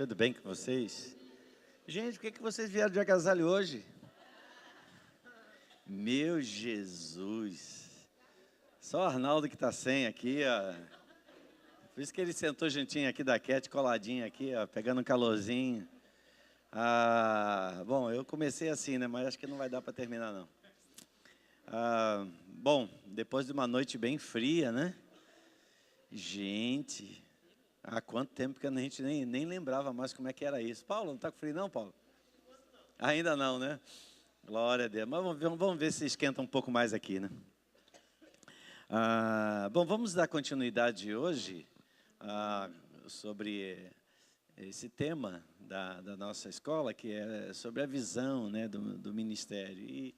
Tudo bem com vocês? Gente, por que vocês vieram de agasalho hoje? Meu Jesus! Só o Arnaldo que está sem aqui, ó. Por isso que ele sentou juntinho aqui da Cat, coladinho aqui, ó, pegando um calorzinho. Bom, eu comecei assim, né? Mas acho que não vai dar para terminar, não. Bom, depois de uma noite bem fria, né? Gente, há quanto tempo que a gente nem lembrava mais como é que era isso. Paulo, não está com frio não, Paulo? Ainda não, né? Glória a Deus. Mas vamos ver se esquenta um pouco mais aqui, né? Bom, vamos dar continuidade hoje sobre esse tema da nossa escola, que é sobre a visão, né, do ministério. E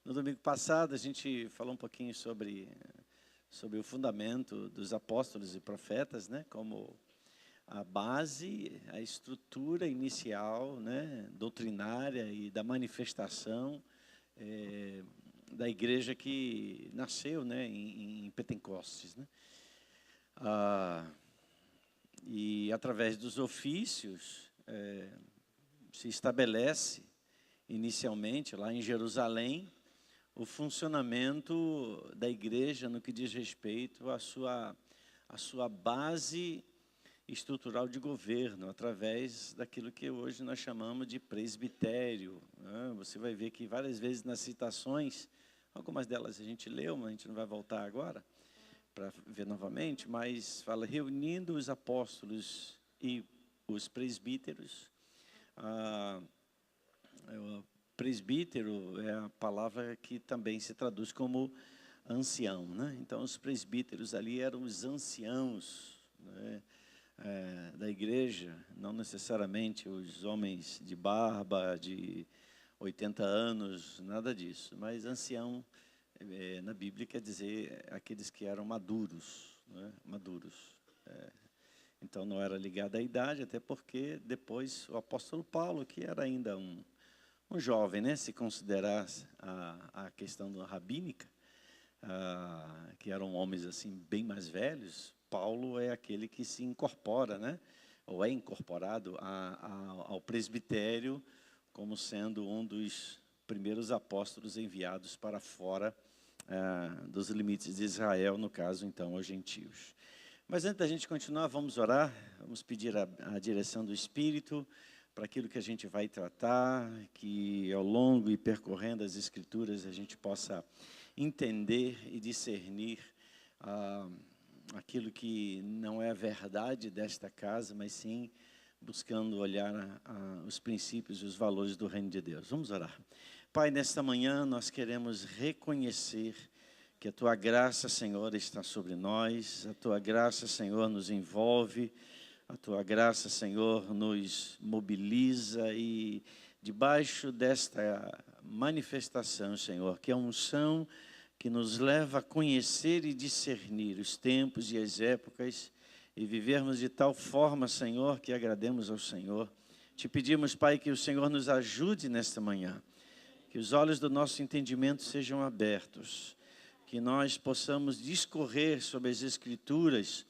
no domingo passado a gente falou um pouquinho sobre o fundamento dos apóstolos e profetas, né, como a base, a estrutura inicial, né, doutrinária e da manifestação da igreja que nasceu, né, em Pentecostes, né? E através dos ofícios se estabelece inicialmente lá em Jerusalém o funcionamento da igreja no que diz respeito à sua base estrutural de governo, através daquilo que hoje nós chamamos de presbitério, né? Você vai ver que várias vezes nas citações, algumas delas a gente leu, mas a gente não vai voltar agora para ver novamente, mas fala reunindo os apóstolos e os presbíteros. Presbítero é a palavra que também se traduz como ancião, né? Então, os presbíteros ali eram os anciãos, né, da igreja, não necessariamente os homens de barba, de 80 anos, nada disso, mas ancião, na Bíblia, quer dizer aqueles que eram maduros, né? Maduros. Então, não era ligado à idade, até porque depois o apóstolo Paulo, que era ainda um jovem, né, se considerasse a questão da rabínica, que eram homens assim bem mais velhos, Paulo é aquele que se incorpora, né, ou é incorporado ao presbitério como sendo um dos primeiros apóstolos enviados para fora dos limites de Israel, no caso, então, os gentios. Mas antes da gente continuar, vamos orar, vamos pedir a direção do Espírito para aquilo que a gente vai tratar, que ao longo e percorrendo as Escrituras a gente possa entender e discernir aquilo que não é a verdade desta casa, mas sim buscando olhar os princípios e os valores do reino de Deus. Vamos orar. Pai, nesta manhã nós queremos reconhecer que a Tua graça, Senhor, está sobre nós, a Tua graça, Senhor, nos envolve, a Tua graça, Senhor, nos mobiliza e debaixo desta manifestação, Senhor, que é a unção que nos leva a conhecer e discernir os tempos e as épocas e vivermos de tal forma, Senhor, que agrademos ao Senhor. Te pedimos, Pai, que o Senhor nos ajude nesta manhã, que os olhos do nosso entendimento sejam abertos, que nós possamos discorrer sobre as Escrituras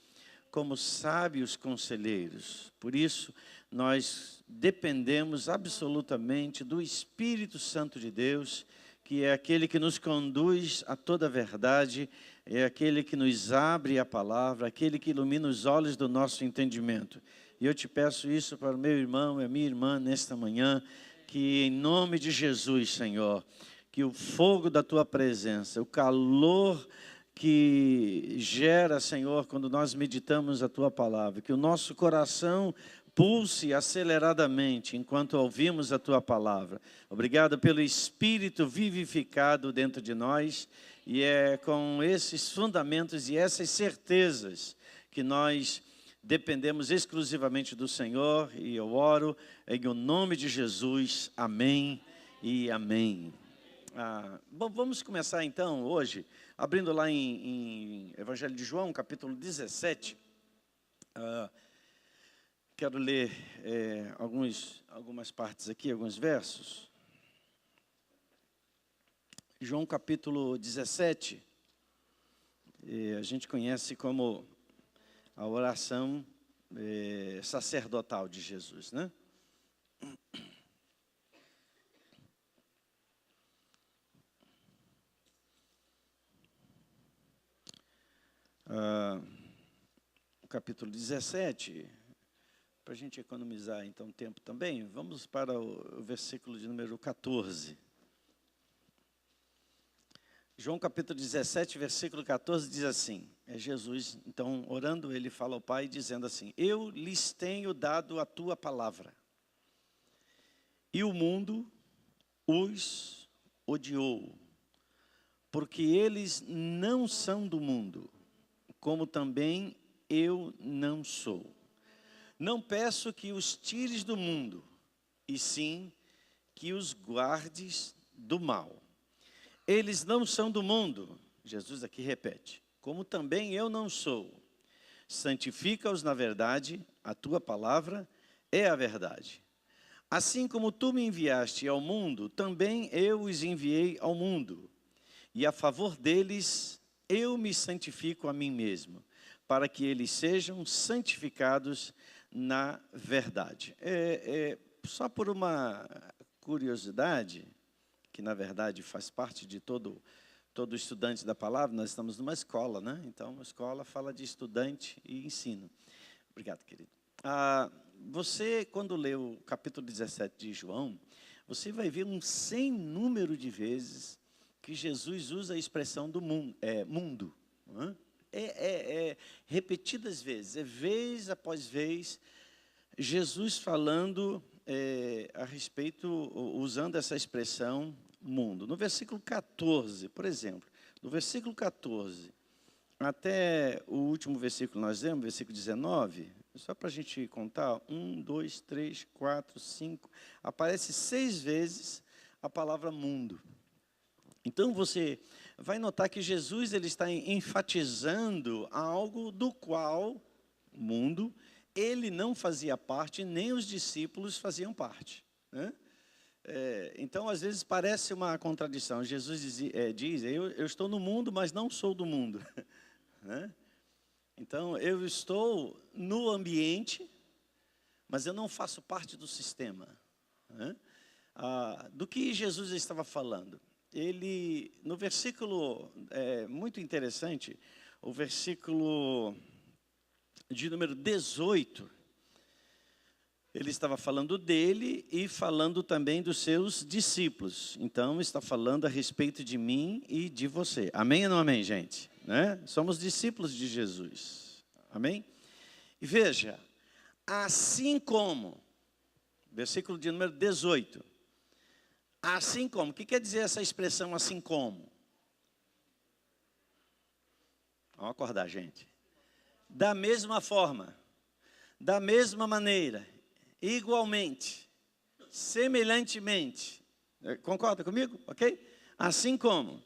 como sábios conselheiros. Por isso, nós dependemos absolutamente do Espírito Santo de Deus, que é aquele que nos conduz a toda a verdade, é aquele que nos abre a palavra, aquele que ilumina os olhos do nosso entendimento. E eu te peço isso para o meu irmão e a minha irmã nesta manhã, que em nome de Jesus, Senhor, que o fogo da Tua presença, o calor que gera, Senhor, quando nós meditamos a Tua palavra, que o nosso coração pulse aceleradamente enquanto ouvimos a Tua palavra. Obrigado pelo Espírito vivificado dentro de nós, e é com esses fundamentos e essas certezas que nós dependemos exclusivamente do Senhor, e eu oro em o nome de Jesus. Amém e amém. Bom, vamos começar então hoje, abrindo lá em Evangelho de João, capítulo 17. Quero ler algumas partes aqui, alguns versos. João capítulo 17, a gente conhece como a oração sacerdotal de Jesus, né? O capítulo 17, para a gente economizar então tempo também, vamos para o versículo de número 14. João capítulo 17, versículo 14 diz assim, é Jesus, então orando ele fala ao Pai dizendo assim, eu lhes tenho dado a tua palavra, e o mundo os odiou, porque eles não são do mundo, como também eu não sou. Não peço que os tires do mundo, e sim que os guardes do mal. Eles não são do mundo, Jesus aqui repete, como também eu não sou. Santifica-os na verdade, a tua palavra é a verdade. Assim como tu me enviaste ao mundo, também eu os enviei ao mundo. E a favor deles, eu me santifico a mim mesmo, para que eles sejam santificados na verdade. Só por uma curiosidade, que na verdade faz parte de todo estudante da palavra, nós estamos numa escola, né? Então, a escola fala de estudante e ensino. Obrigado, querido. Você, quando lê o capítulo 17 de João, você vai ver um sem número de vezes que Jesus usa a expressão do mundo. Repetidas vezes, vez após vez, Jesus falando a respeito, usando essa expressão mundo. No versículo 14, por exemplo, do versículo 14 até o último versículo nós lemos, versículo 19, só para a gente contar, 1, 2, 3, 4, 5, aparece 6 vezes a palavra mundo. Então você vai notar que Jesus ele está enfatizando algo do qual o mundo ele não fazia parte, nem os discípulos faziam parte, né? Então, às vezes, parece uma contradição. Jesus diz, eu estou no mundo, mas não sou do mundo. Né? Então, eu estou no ambiente, mas eu não faço parte do sistema. Né? Do que Jesus estava falando? Ele, no versículo, muito interessante, o versículo de número 18, ele estava falando dele e falando também dos seus discípulos. Então, está falando a respeito de mim e de você. Amém ou não amém, gente? Né? Somos discípulos de Jesus. Amém? E veja, assim como, versículo de número 18. Assim como, o que quer dizer essa expressão assim como? Vamos acordar, gente. Da mesma forma, da mesma maneira, igualmente, semelhantemente. Concorda comigo? Ok? Assim como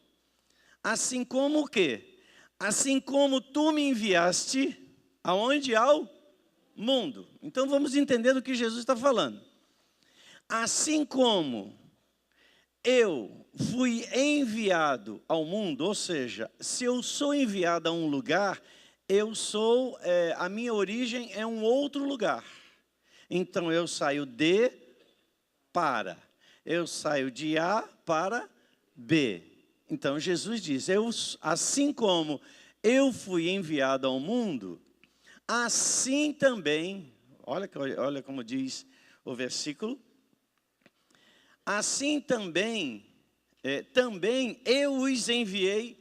o quê? Assim como tu me enviaste, aonde? Ao mundo. Então vamos entender do que Jesus está falando. Assim como eu fui enviado ao mundo, ou seja, se eu sou enviado a um lugar, a minha origem é um outro lugar. Então, eu saio de para. Eu saio de A para B. Então, Jesus diz, assim como eu fui enviado ao mundo, assim também, olha como diz o versículo, assim também eu os enviei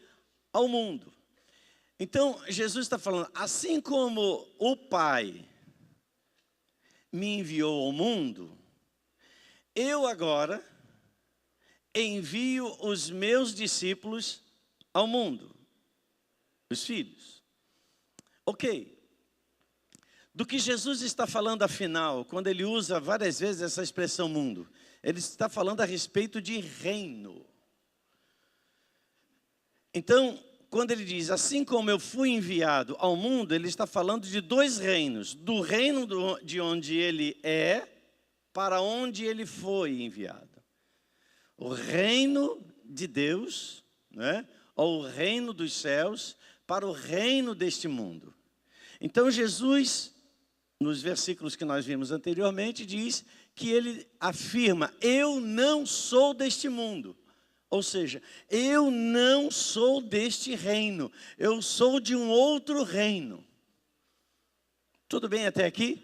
ao mundo. Então, Jesus está falando, assim como o Pai me enviou ao mundo, eu agora envio os meus discípulos ao mundo, os filhos. Ok. Do que Jesus está falando afinal, quando ele usa várias vezes essa expressão mundo? Ele está falando a respeito de reino. Então, quando ele diz, assim como eu fui enviado ao mundo, ele está falando de 2 reinos. Do reino de onde ele é, para onde ele foi enviado. O reino de Deus, né? Ou o reino dos céus, para o reino deste mundo. Então, Jesus nos versículos que nós vimos anteriormente, diz que ele afirma: eu não sou deste mundo. Ou seja, eu não sou deste reino, eu sou de um outro reino. Tudo bem até aqui?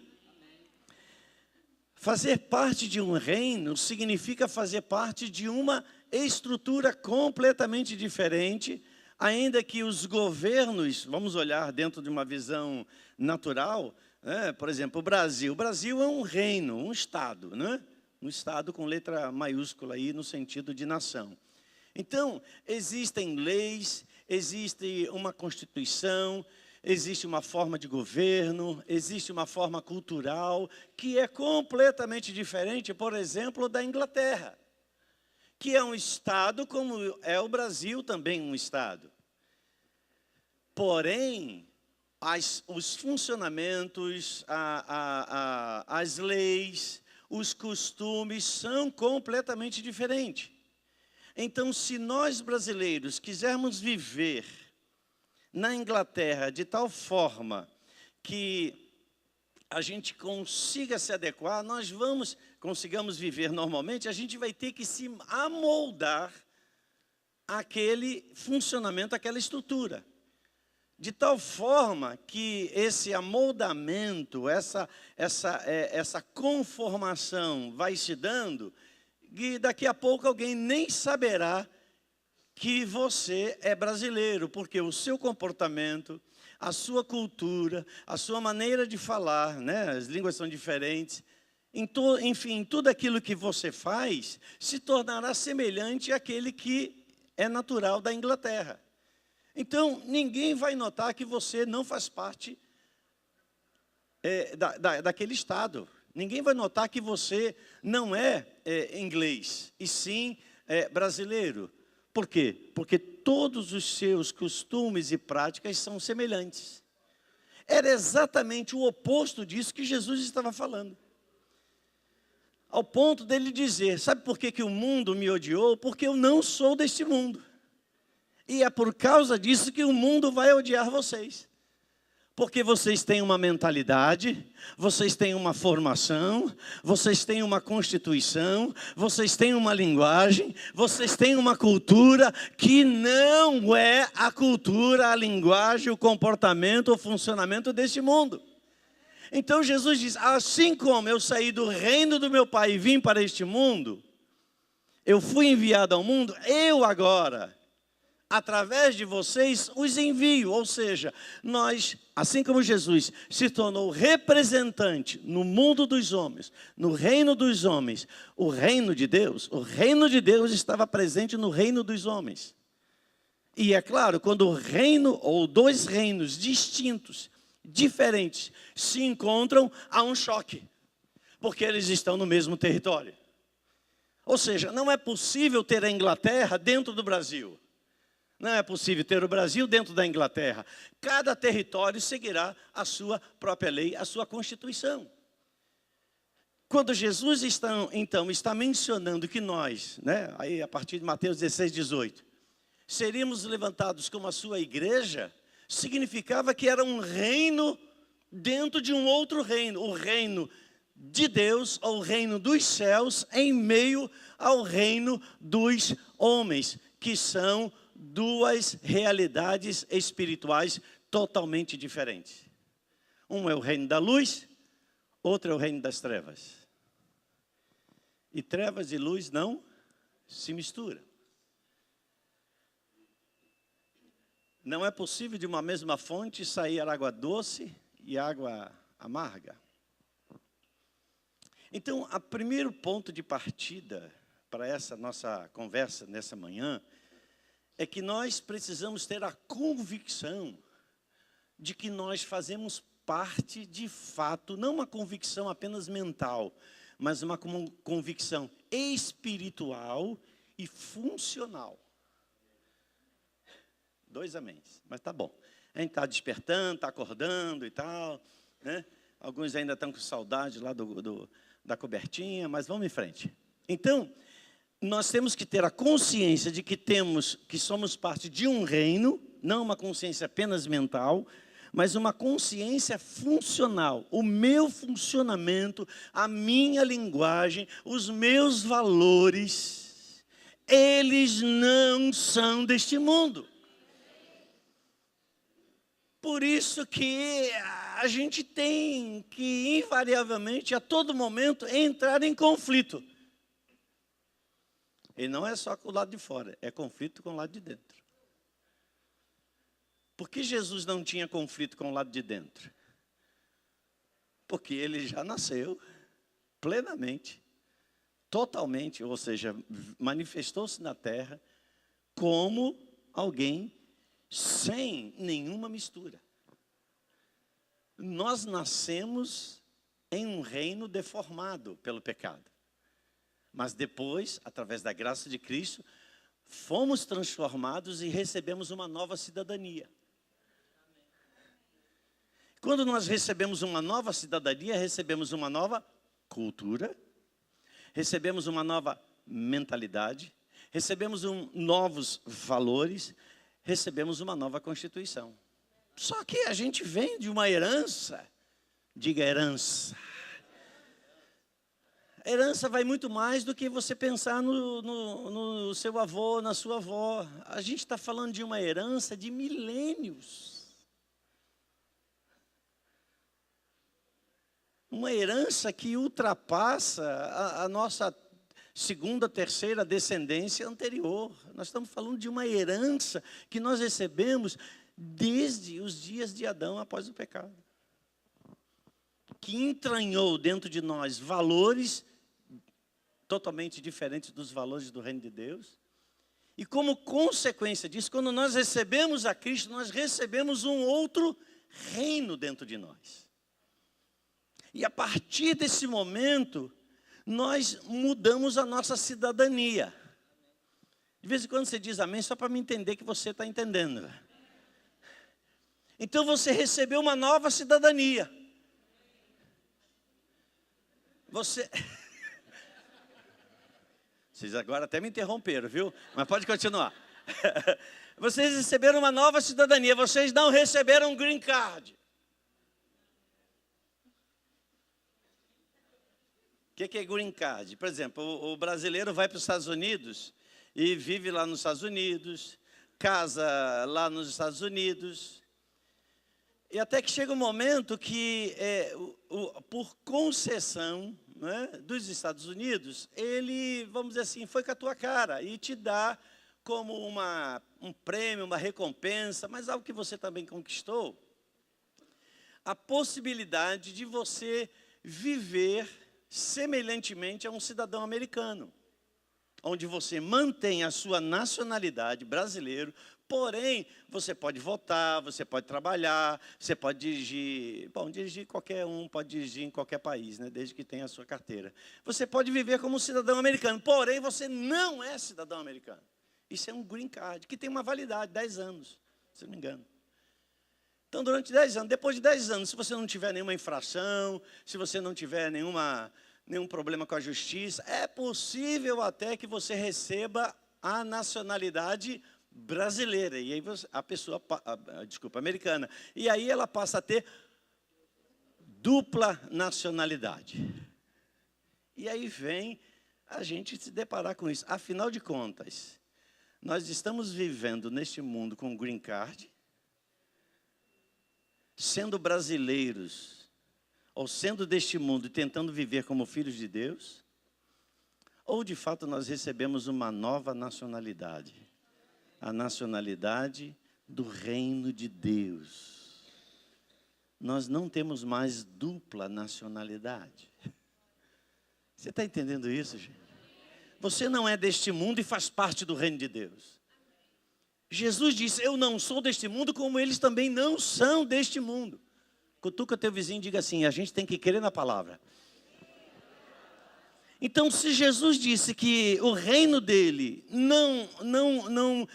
Fazer parte de um reino significa fazer parte de uma estrutura completamente diferente, ainda que os governos, vamos olhar dentro de uma visão natural, né? Por exemplo, o Brasil. O Brasil é um reino, um estado, né? Um estado com letra maiúscula aí no sentido de nação. Então, existem leis, existe uma constituição, existe uma forma de governo, existe uma forma cultural que é completamente diferente, por exemplo, da Inglaterra, que é um estado como é o Brasil também um estado. Porém, os funcionamentos, as leis, os costumes são completamente diferentes. Então, se nós brasileiros quisermos viver na Inglaterra de tal forma que a gente consiga se adequar, consigamos viver normalmente, a gente vai ter que se amoldar àquele funcionamento, àquela estrutura. De tal forma que esse amoldamento, essa conformação vai se dando, e daqui a pouco alguém nem saberá que você é brasileiro, porque o seu comportamento, a sua cultura, a sua maneira de falar, né? As línguas são diferentes, enfim, tudo aquilo que você faz se tornará semelhante àquele que é natural da Inglaterra. Então, ninguém vai notar que você não faz parte daquele estado. Ninguém vai notar que você não é inglês, e sim brasileiro. Por quê? Porque todos os seus costumes e práticas são semelhantes. Era exatamente o oposto disso que Jesus estava falando. Ao ponto dele dizer: sabe por que o mundo me odiou? Porque eu não sou deste mundo. E é por causa disso que o mundo vai odiar vocês. Porque vocês têm uma mentalidade, vocês têm uma formação, vocês têm uma constituição, vocês têm uma linguagem, vocês têm uma cultura que não é a cultura, a linguagem, o comportamento, o funcionamento deste mundo. Então Jesus diz: assim como eu saí do reino do meu Pai e vim para este mundo, eu fui enviado ao mundo, eu agora, através de vocês, os envio. Ou seja, nós, assim como Jesus se tornou representante no mundo dos homens, no reino dos homens, o reino de Deus estava presente no reino dos homens. E é claro, quando o reino, ou dois reinos distintos, diferentes, se encontram, há um choque, porque eles estão no mesmo território. Ou seja, não é possível ter a Inglaterra dentro do Brasil. Não é possível ter o Brasil dentro da Inglaterra. Cada território seguirá a sua própria lei, a sua Constituição. Quando Jesus está mencionando que nós, né, aí a partir de Mateus 16, 18, seríamos levantados como a sua igreja, significava que era um reino dentro de um outro reino, o reino de Deus, ou o reino dos céus, em meio ao reino dos homens, que são duas realidades espirituais totalmente diferentes. Um é o reino da luz, outro é o reino das trevas. E trevas e luz não se misturam. Não é possível de uma mesma fonte sair água doce e água amarga. Então, o primeiro ponto de partida para essa nossa conversa nessa manhã é que nós precisamos ter a convicção de que nós fazemos parte de fato, não uma convicção apenas mental, mas uma convicção espiritual e funcional. 2 améns, mas tá bom. A gente está despertando, está acordando e tal, né? Alguns ainda estão com saudade lá da cobertinha, mas vamos em frente. Então, nós temos que ter a consciência de que somos parte de um reino, não uma consciência apenas mental, mas uma consciência funcional. O meu funcionamento, a minha linguagem, os meus valores, eles não são deste mundo. Por isso que a gente tem que, invariavelmente, a todo momento, entrar em conflito. E não é só com o lado de fora, é conflito com o lado de dentro. Por que Jesus não tinha conflito com o lado de dentro? Porque ele já nasceu plenamente, totalmente, ou seja, manifestou-se na terra como alguém sem nenhuma mistura. Nós nascemos em um reino deformado pelo pecado. Mas depois, através da graça de Cristo, fomos transformados e recebemos uma nova cidadania. Quando nós recebemos uma nova cidadania, recebemos uma nova cultura, recebemos uma nova mentalidade, recebemos novos valores, recebemos uma nova Constituição. Só que a gente vem de uma herança, diga herança. A herança vai muito mais do que você pensar no seu avô, na sua avó. A gente está falando de uma herança de milênios. Uma herança que ultrapassa a nossa segunda, terceira descendência anterior. Nós estamos falando de uma herança que nós recebemos desde os dias de Adão após o pecado. Que entranhou dentro de nós valores totalmente diferentes dos valores do reino de Deus. E como consequência disso, quando nós recebemos a Cristo, nós recebemos um outro reino dentro de nós. E a partir desse momento, nós mudamos a nossa cidadania. De vez em quando você diz amém, só para me entender que você está entendendo. Então você recebeu uma nova cidadania. Vocês agora até me interromperam, viu? Mas pode continuar. Vocês receberam uma nova cidadania, vocês não receberam um green card. O que é green card? Por exemplo, o brasileiro vai para os Estados Unidos e vive lá nos Estados Unidos, casa lá nos Estados Unidos. E até que chega um momento que, por concessão, né, dos Estados Unidos, ele, vamos dizer assim, foi com a tua cara e te dá como um prêmio, uma recompensa, mas algo que você também conquistou, a possibilidade de você viver semelhantemente a um cidadão americano, onde você mantém a sua nacionalidade brasileiro, porém, você pode votar, você pode trabalhar, você pode dirigir, dirigir qualquer um, pode dirigir em qualquer país, né, desde que tenha a sua carteira. Você pode viver como um cidadão americano, porém, você não é cidadão americano. Isso é um green card, que tem uma validade, 10 anos, se não me engano. Então, durante 10 anos, depois de 10 anos, se você não tiver nenhuma infração, se você não tiver nenhum problema com a justiça, é possível até que você receba a nacionalidade brasileira, e aí a pessoa, americana, e aí ela passa a ter dupla nacionalidade. E aí vem a gente se deparar com isso. Afinal de contas, nós estamos vivendo neste mundo com green card, sendo brasileiros, ou sendo deste mundo e tentando viver como filhos de Deus, ou de fato nós recebemos uma nova nacionalidade, a nacionalidade do reino de Deus. Nós não temos mais dupla nacionalidade. Você está entendendo isso, gente? Você não é deste mundo e faz parte do reino de Deus. Jesus disse, eu não sou deste mundo, como eles também não são deste mundo. Cutuca teu vizinho e diga assim, a gente tem que crer na palavra. Então, se Jesus disse que o reino dele não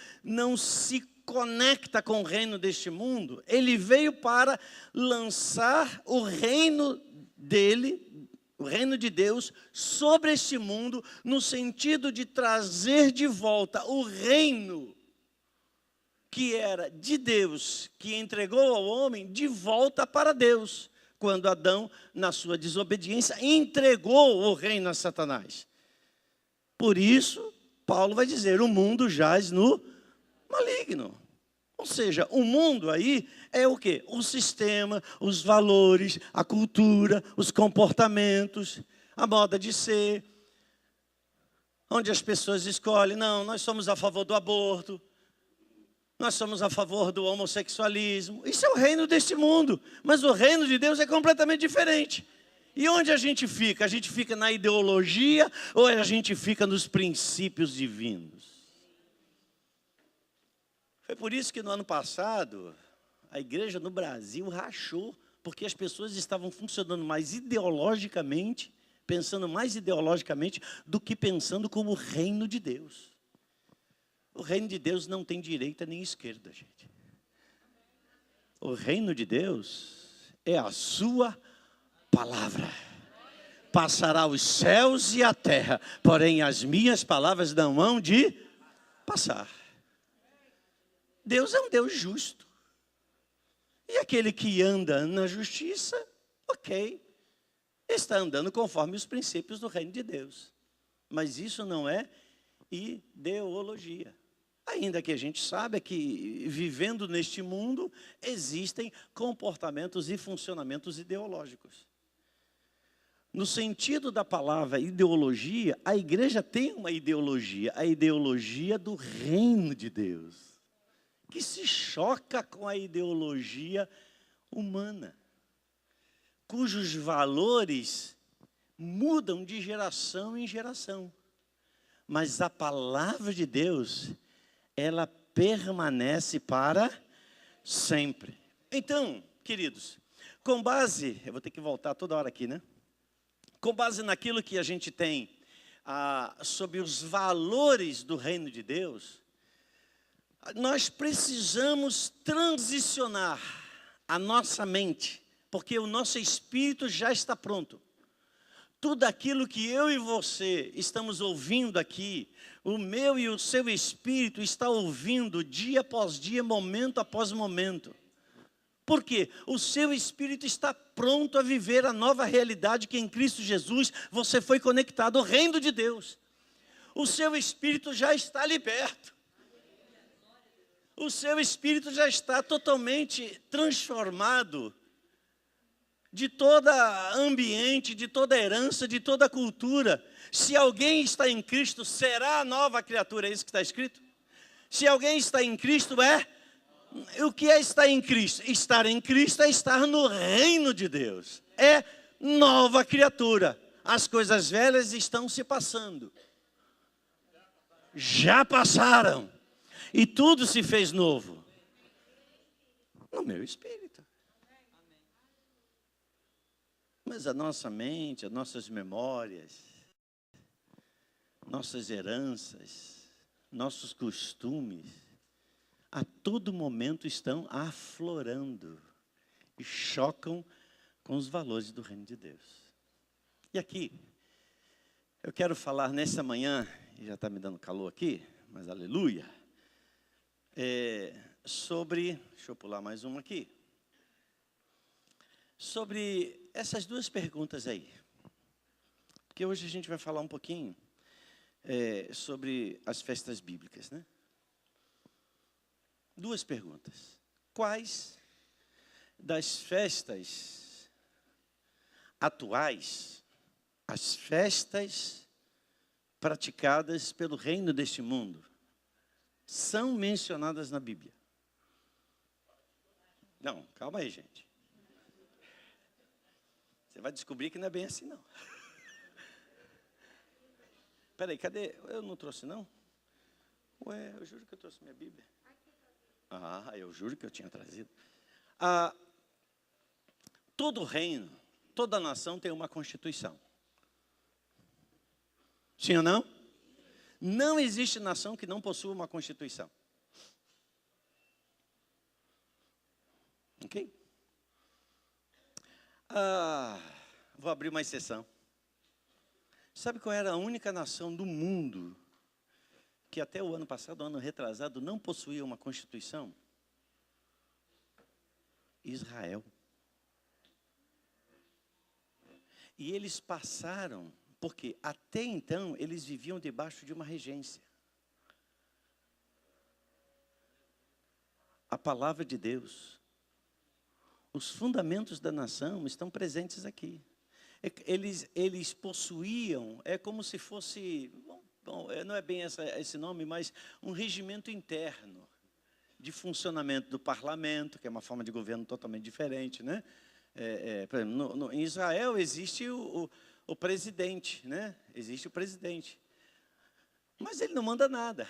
se conecta com o reino deste mundo, ele veio para lançar o reino dele, o reino de Deus, sobre este mundo, no sentido de trazer de volta o reino que era de Deus, que entregou ao homem de volta para Deus, quando Adão, na sua desobediência, entregou o reino a Satanás. Por isso, Paulo vai dizer, o mundo jaz no maligno. Ou seja, o mundo aí é o quê? O sistema, os valores, a cultura, os comportamentos, a moda de ser, onde as pessoas escolhem, não, nós somos a favor do aborto, nós somos a favor do homossexualismo. Isso é o reino deste mundo, mas o reino de Deus é completamente diferente. E onde a gente fica? A gente fica na ideologia ou a gente fica nos princípios divinos? Foi por isso que no ano passado, a igreja no Brasil rachou, porque as pessoas estavam funcionando mais ideologicamente, pensando mais ideologicamente do que pensando como o reino de Deus. O reino de Deus não tem direita nem esquerda, gente. O reino de Deus é a sua palavra. Passará os céus e a terra, porém as minhas palavras não hão de passar. Deus é um Deus justo. E aquele que anda na justiça, ok, está andando conforme os princípios do reino de Deus. Mas isso não é ideologia. Ainda que a gente saiba que, vivendo neste mundo, existem comportamentos e funcionamentos ideológicos. No sentido da palavra ideologia, a igreja tem uma ideologia, a ideologia do reino de Deus, que se choca com a ideologia humana, cujos valores mudam de geração em geração. Mas a palavra de Deus, ela permanece para sempre. Então, queridos, com base, eu vou ter que voltar toda hora aqui, né? Com base naquilo que a gente tem sobre os valores do reino de Deus, nós precisamos transicionar a nossa mente, porque o nosso espírito já está pronto. Tudo aquilo que eu e você estamos ouvindo aqui, o meu e o seu espírito está ouvindo dia após dia, momento após momento. Por quê? O seu espírito está pronto a viver a nova realidade que em Cristo Jesus você foi conectado ao reino de Deus. O seu espírito já está liberto. O seu espírito já está totalmente transformado de todo ambiente, de toda herança, de toda cultura. Se alguém está em Cristo, será a nova criatura, é isso que está escrito? Se alguém está em Cristo, o que é estar em Cristo? Estar em Cristo é estar no reino de Deus. É nova criatura. As coisas velhas estão se passando. Já passaram. E tudo se fez novo. No meu espírito. Mas a nossa mente, as nossas memórias, nossas heranças, nossos costumes, a todo momento estão aflorando e chocam com os valores do reino de Deus. E aqui, eu quero falar nessa manhã, e já está me dando calor aqui, mas aleluia, sobre, deixa eu pular mais uma aqui, sobre essas duas perguntas aí. Porque hoje a gente vai falar um pouquinho sobre as festas bíblicas, né? Duas perguntas. Quais das festas atuais, as festas praticadas pelo reino deste mundo, são mencionadas na Bíblia? Não, calma aí, gente. Você vai descobrir que não é bem assim, não. Espera aí, cadê? Eu não trouxe, não? Ué, eu juro que eu trouxe minha Bíblia. Eu juro que eu tinha trazido. Todo reino, toda nação tem uma constituição. Sim ou não? Não existe nação que não possua uma constituição. Ok? Vou abrir uma exceção. Sabe qual era a única nação do mundo que até o ano passado, o ano retrasado, não possuía uma constituição? Israel. E eles passaram, porque até então eles viviam debaixo de uma regência. A palavra de Deus, os fundamentos da nação estão presentes aqui. Eles possuíam, é como se fosse, não é bem esse nome, mas um regimento interno de funcionamento do parlamento, que é uma forma de governo totalmente diferente, né? Por exemplo, em Israel existe o presidente, né? Existe o presidente, mas ele não manda nada.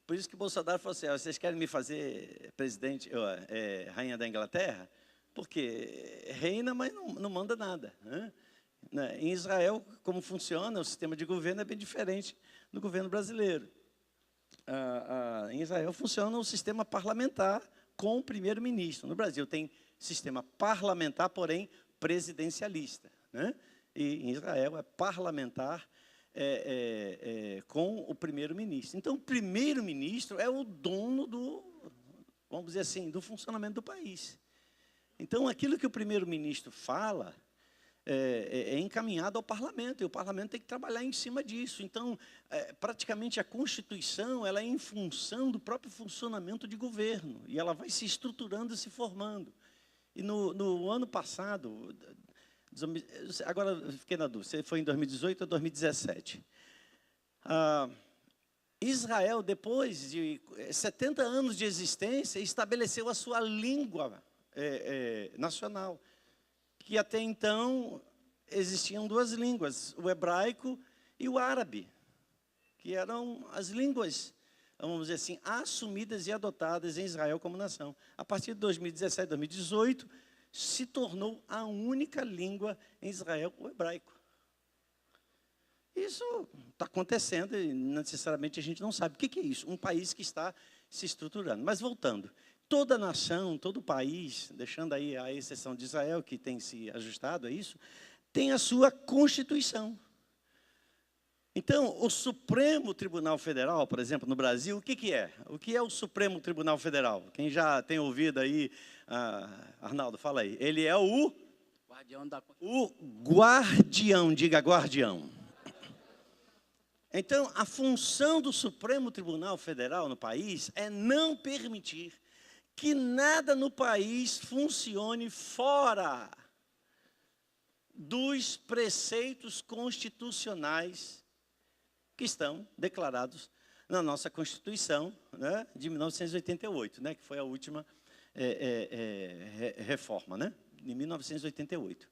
Por isso que Bolsonaro falou assim: vocês querem me fazer presidente, rainha da Inglaterra? Porque reina, mas não manda nada, né? Em Israel, como funciona o sistema de governo é bem diferente do governo brasileiro. Em Israel funciona o sistema parlamentar com o primeiro-ministro. No Brasil tem sistema parlamentar, porém presidencialista, né? E em Israel é parlamentar com o primeiro-ministro. Então, o primeiro-ministro é o dono vamos dizer assim, do funcionamento do país. Então, aquilo que o primeiro-ministro fala é encaminhado ao parlamento, e o parlamento tem que trabalhar em cima disso. Então, praticamente a Constituição ela é em função do próprio funcionamento de governo, e ela vai se estruturando e se formando. E no ano passado, agora eu fiquei na dúvida, se foi em 2018 ou 2017, Israel, depois de 70 anos de existência, estabeleceu a sua língua nacional, que até então existiam duas línguas, o hebraico e o árabe, que eram as línguas, vamos dizer assim, assumidas e adotadas em Israel como nação. A partir de 2017, 2018, se tornou a única língua em Israel, o hebraico. Isso está acontecendo e necessariamente a gente não sabe. O que é isso? Um país que está se estruturando. Mas voltando, toda nação, todo país, deixando aí a exceção de Israel, que tem se ajustado a isso, tem a sua Constituição. Então, o Supremo Tribunal Federal, por exemplo, no Brasil, o que é? O que é o Supremo Tribunal Federal? Quem já tem ouvido aí, Arnaldo, fala aí. Ele é o guardião da Constituição. O guardião, diga guardião. Então, a função do Supremo Tribunal Federal no país é não permitir que nada no país funcione fora dos preceitos constitucionais que estão declarados na nossa Constituição, né, de 1988, né, que foi a última reforma, né, de 1988.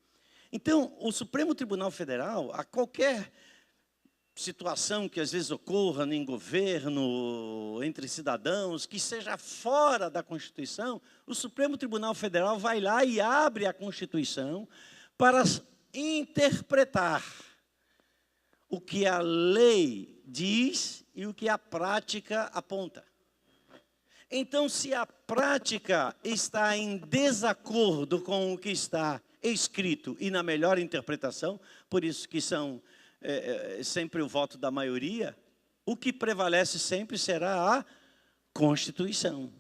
Então, o Supremo Tribunal Federal, a qualquer situação que às vezes ocorra em governo, entre cidadãos, que seja fora da Constituição, o Supremo Tribunal Federal vai lá e abre a Constituição para interpretar o que a lei diz e o que a prática aponta. Então, se a prática está em desacordo com o que está escrito e na melhor interpretação, por isso que são sempre o voto da maioria, o que prevalece sempre será a Constituição.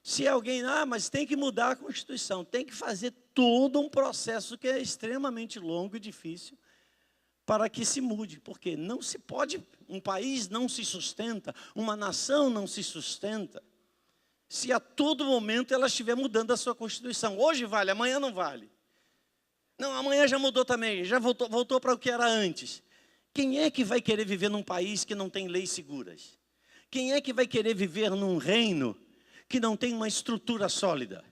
Se alguém, mas tem que mudar a Constituição, tem que fazer todo um processo que é extremamente longo e difícil para que se mude, porque não se pode, um país não se sustenta, uma nação não se sustenta, se a todo momento ela estiver mudando a sua Constituição. Hoje vale, amanhã não vale. Não, amanhã já mudou também, já voltou para o que era antes. Quem é que vai querer viver num país que não tem leis seguras? Quem é que vai querer viver num reino que não tem uma estrutura sólida?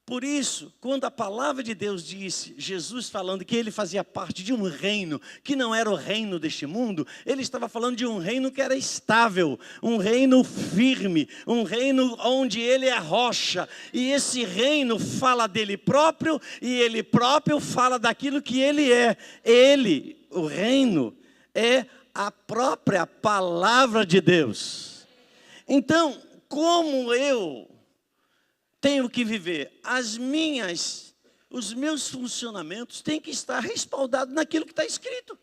Por isso, quando a palavra de Deus disse, Jesus falando que ele fazia parte de um reino que não era o reino deste mundo, ele estava falando de um reino que era estável, um reino firme, um reino onde ele é a rocha. E esse reino fala dele próprio e ele próprio fala daquilo que ele é. Ele, o reino, é a própria palavra de Deus. Então, como eu tenho que viver, os meus funcionamentos têm que estar respaldados naquilo que está escrito.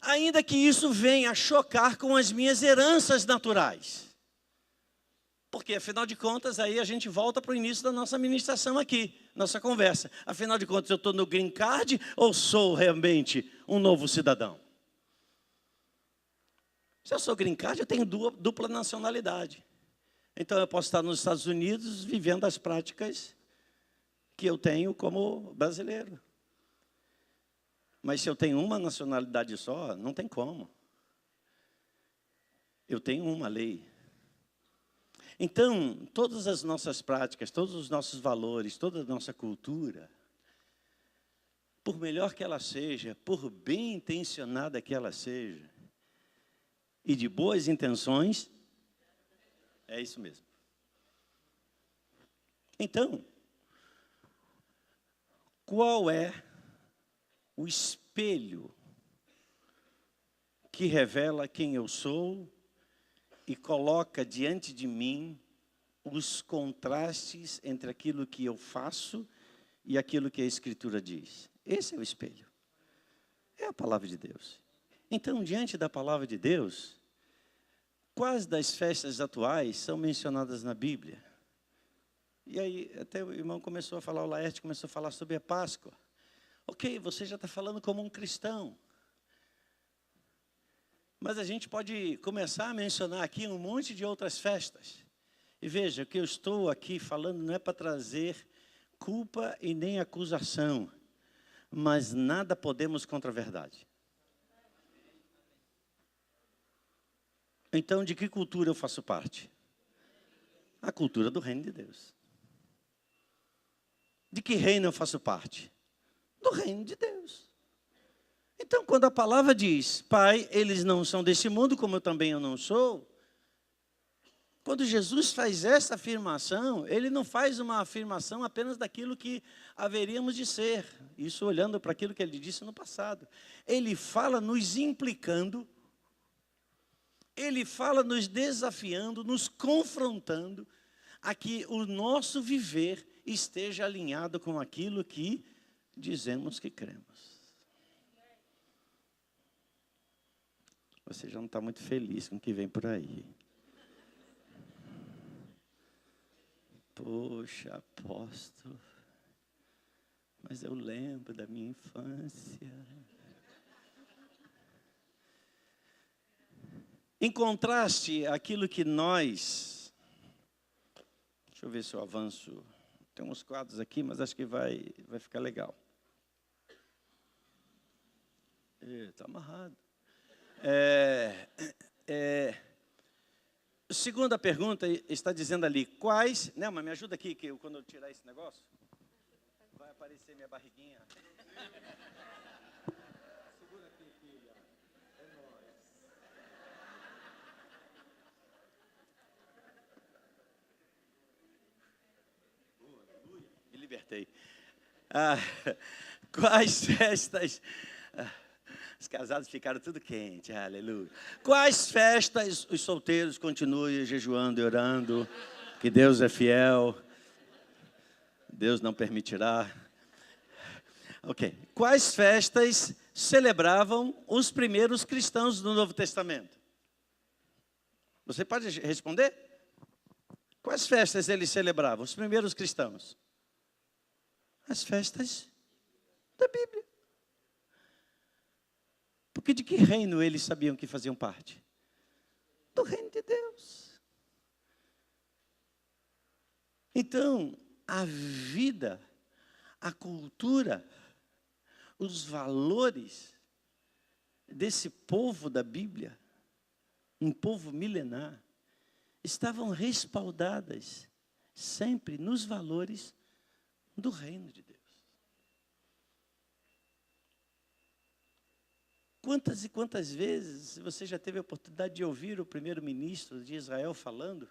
ainda que isso venha a chocar com as minhas heranças naturais. Porque, afinal de contas, aí a gente volta para o início da nossa ministração aqui, nossa conversa. Afinal de contas, eu estou no green card ou sou realmente um novo cidadão? Se eu sou green card, eu tenho dupla nacionalidade. Então, eu posso estar nos Estados Unidos vivendo as práticas que eu tenho como brasileiro. Mas se eu tenho uma nacionalidade só, não tem como. Eu tenho uma lei. Então, todas as nossas práticas, todos os nossos valores, toda a nossa cultura, por melhor que ela seja, por bem intencionada que ela seja, e de boas intenções, é isso mesmo. Então, qual é o espelho que revela quem eu sou e coloca diante de mim os contrastes entre aquilo que eu faço e aquilo que a Escritura diz? Esse é o espelho. É a palavra de Deus. Então, diante da palavra de Deus, quais das festas atuais são mencionadas na Bíblia? E aí, até o irmão começou a falar, o Laerte começou a falar sobre a Páscoa. Ok, você já está falando como um cristão. Mas a gente pode começar a mencionar aqui um monte de outras festas. E veja, o que eu estou aqui falando não é para trazer culpa e nem acusação. Mas nada podemos contra a verdade. Então, de que cultura eu faço parte? A cultura do reino de Deus. De que reino eu faço parte? Do reino de Deus. Então, quando a palavra diz, Pai, eles não são desse mundo, como eu não sou. Quando Jesus faz essa afirmação, ele não faz uma afirmação apenas daquilo que haveríamos de ser. Isso olhando para aquilo que ele disse no passado. Ele fala nos implicando, ele fala nos desafiando, nos confrontando, a que o nosso viver esteja alinhado com aquilo que dizemos que cremos. Você já não está muito feliz com o que vem por aí. Poxa, apóstolo, mas eu lembro da minha infância. Em contraste, aquilo que nós... Deixa eu ver se eu avanço. Tem uns quadros aqui, mas acho que vai ficar legal. Está amarrado. Segunda pergunta está dizendo ali, quais... Nelma, me ajuda aqui, que quando eu tirar esse negócio, vai aparecer minha barriguinha. Segura aqui, filha. É nóis. Aleluia. Me libertei. Quais festas... Os casados ficaram tudo quente, aleluia. Quais festas os solteiros continuam jejuando e orando? Que Deus é fiel. Deus não permitirá. Ok. Quais festas celebravam os primeiros cristãos do Novo Testamento? Você pode responder? Quais festas eles celebravam, os primeiros cristãos? As festas da Bíblia. Porque de que reino eles sabiam que faziam parte? Do reino de Deus. Então, a vida, a cultura, os valores desse povo da Bíblia, um povo milenar, estavam respaldadas sempre nos valores do reino de Deus. Quantas e quantas vezes você já teve a oportunidade de ouvir o primeiro-ministro de Israel falando?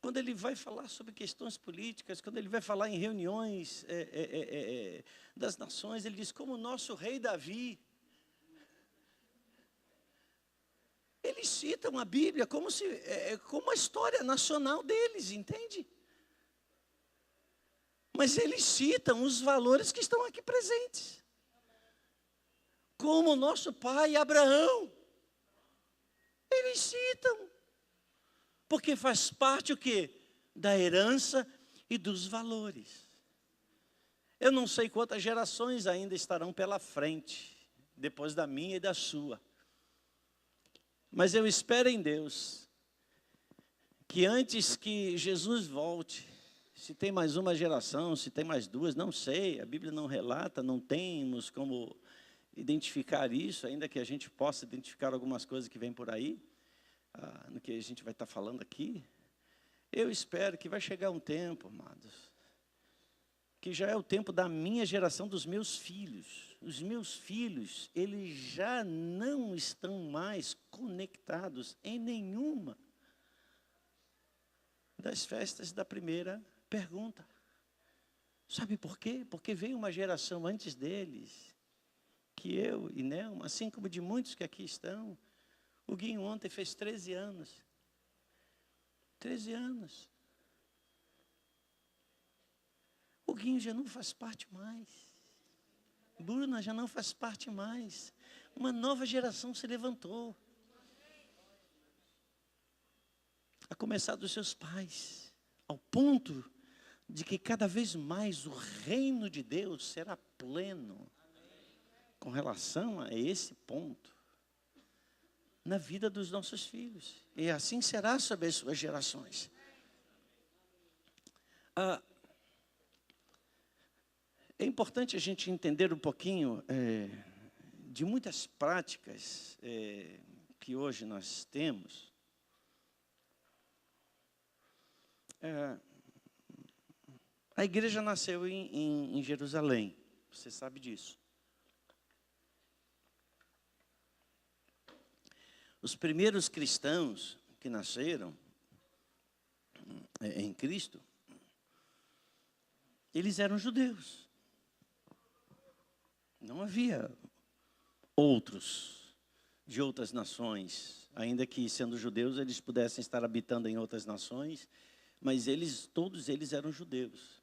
Quando ele vai falar sobre questões políticas, quando ele vai falar em reuniões das nações, ele diz, como o nosso rei Davi. Eles citam a Bíblia como a história nacional deles, entende? Mas eles citam os valores que estão aqui presentes. como nosso pai Abraão. Eles citam, porque faz parte o quê? Da herança e dos valores. Eu não sei quantas gerações ainda estarão pela frente, depois da minha e da sua. Mas eu espero em Deus, que antes que Jesus volte, se tem mais uma geração, se tem mais duas, não sei, a Bíblia não relata, não temos como identificar isso, ainda que a gente possa identificar algumas coisas que vêm por aí, no que a gente vai estar falando aqui. Eu espero que vai chegar um tempo, amados, que já é o tempo da minha geração, dos meus filhos. Os meus filhos, eles já não estão mais conectados em nenhuma das festas da primeira pergunta. Sabe por quê? Porque veio uma geração antes deles, que eu e Nelma, assim como de muitos que aqui estão. O Guinho ontem fez 13 anos. 13 anos. O Guinho já não faz parte mais. Bruna já não faz parte mais. Uma nova geração se levantou. A começar dos seus pais. Ao ponto de que cada vez mais o reino de Deus será pleno. Com relação a esse ponto. Na vida dos nossos filhos. E assim será sobre as suas gerações. É importante a gente entender um pouquinho de muitas práticas que hoje nós temos. A igreja nasceu em Jerusalém, você sabe disso. Os primeiros cristãos que nasceram em Cristo, eles eram judeus. Não havia outros de outras nações, ainda que sendo judeus eles pudessem estar habitando em outras nações, mas todos eles eram judeus.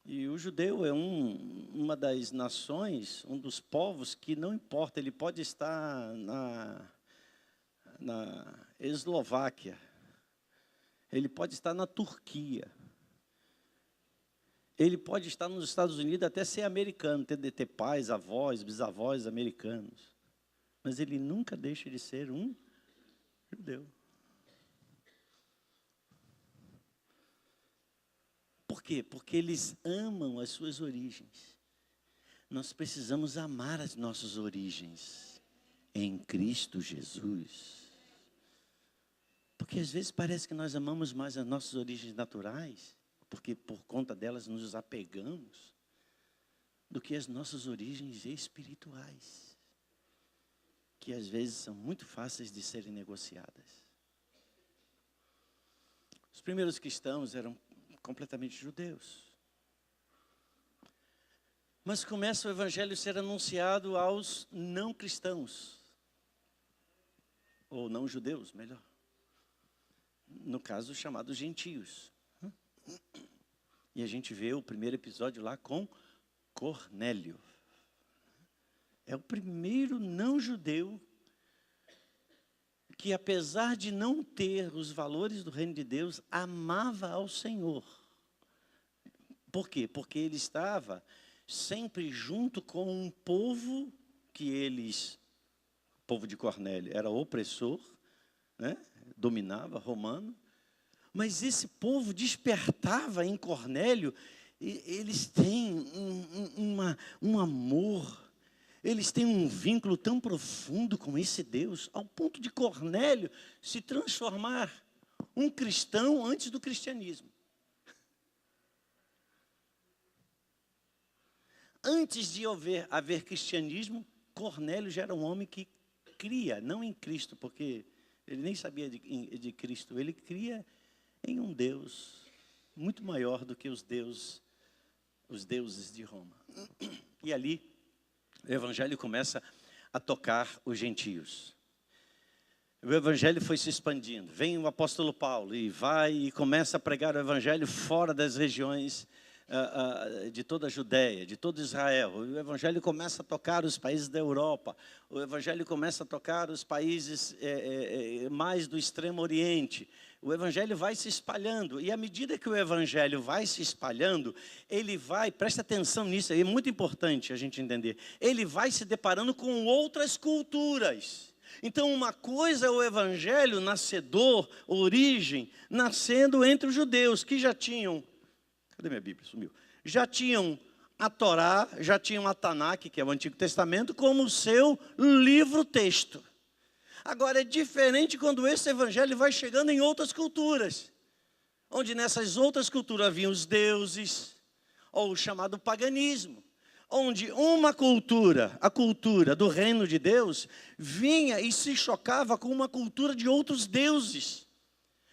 E o judeu é uma das nações, um dos povos que não importa, ele pode estar na Eslováquia, ele pode estar na Turquia, ele pode estar nos Estados Unidos, até ser americano, ter pais, avós, bisavós americanos, mas ele nunca deixa de ser um judeu. Por quê? Porque eles amam as suas origens. Nós precisamos amar as nossas origens em Cristo Jesus. Porque às vezes parece que nós amamos mais as nossas origens naturais, porque por conta delas nos apegamos, do que as nossas origens espirituais, que às vezes são muito fáceis de serem negociadas. Os primeiros cristãos eram completamente judeus. Mas começa o evangelho a ser anunciado aos não cristãos, ou não judeus, melhor. No caso, chamados gentios. E a gente vê o primeiro episódio lá com Cornélio. É o primeiro não judeu que, apesar de não ter os valores do reino de Deus, amava ao Senhor. Por quê? Porque ele estava sempre junto com um povo que o povo de Cornélio, era opressor, né? Dominava, romano, mas esse povo despertava em Cornélio, e eles têm um amor, eles têm um vínculo tão profundo com esse Deus, ao ponto de Cornélio se transformar um cristão antes do cristianismo. Antes de haver cristianismo, Cornélio já era um homem que cria, não em Cristo, porque ele nem sabia de Cristo, ele cria em um Deus muito maior do que os deuses de Roma. E ali, o evangelho começa a tocar os gentios. O evangelho foi se expandindo. Vem o apóstolo Paulo e vai e começa a pregar o evangelho fora das regiões de toda a Judéia, de todo Israel. O evangelho começa a tocar os países da Europa. O evangelho começa a tocar os países mais do Extremo Oriente. O evangelho vai se espalhando. E à medida que o evangelho vai se espalhando, ele vai, presta atenção nisso, é muito importante a gente entender, ele vai se deparando com outras culturas. Então, uma coisa é o evangelho nascedor, origem, nascendo entre os judeus, que já tinham, cadê minha Bíblia? Sumiu. Já tinham a Torá, já tinham a Tanakh, que é o Antigo Testamento, como seu livro-texto. Agora, é diferente quando esse evangelho vai chegando em outras culturas, onde nessas outras culturas haviam os deuses, ou o chamado paganismo, onde uma cultura, a cultura do reino de Deus, vinha e se chocava com uma cultura de outros deuses,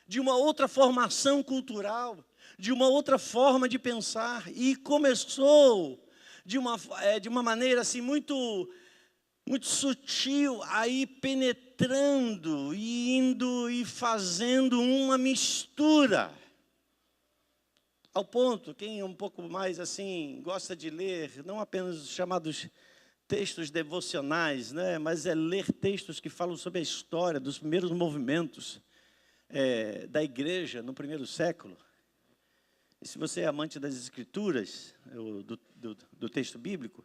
de uma outra formação cultural, de uma outra forma de pensar, e começou de uma maneira assim muito sutil, aí penetrando e indo e fazendo uma mistura. Ao ponto, quem é um pouco mais assim, gosta de ler, não apenas os chamados textos devocionais, né, mas é ler textos que falam sobre a história dos primeiros movimentos da igreja no primeiro século. E se você é amante das escrituras, do texto bíblico,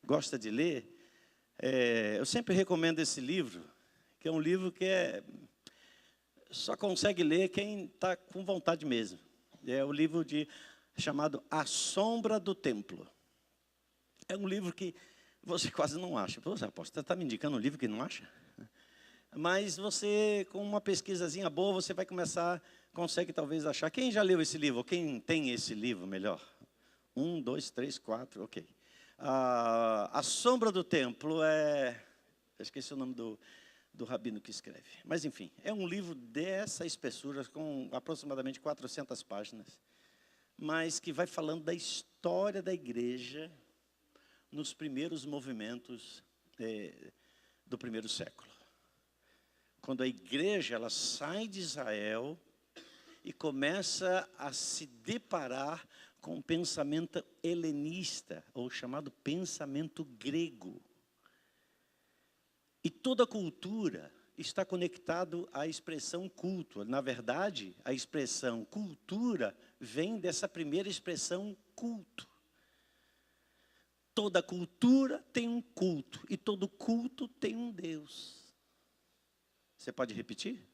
gosta de ler, eu sempre recomendo esse livro, que é um livro que só consegue ler quem está com vontade mesmo. É o livro chamado A Sombra do Templo. É um livro que você quase não acha. Pô, apóstolo, você está me indicando um livro que não acha? Mas você, com uma pesquisazinha boa, você vai consegue talvez achar. Quem já leu esse livro? Ou quem tem esse livro, melhor? 1, 2, 3, 4, ok. A Sombra do Templo eu esqueci o nome do rabino que escreve. Mas, enfim, é um livro dessa espessura, com aproximadamente 400 páginas, mas que vai falando da história da igreja nos primeiros movimentos do primeiro século. Quando a igreja ela sai de Israel e começa a se deparar com o pensamento helenista, ou chamado pensamento grego. E toda cultura está conectado à expressão culto. Na verdade, a expressão cultura vem dessa primeira expressão culto. Toda cultura tem um culto, e todo culto tem um Deus. Você pode repetir?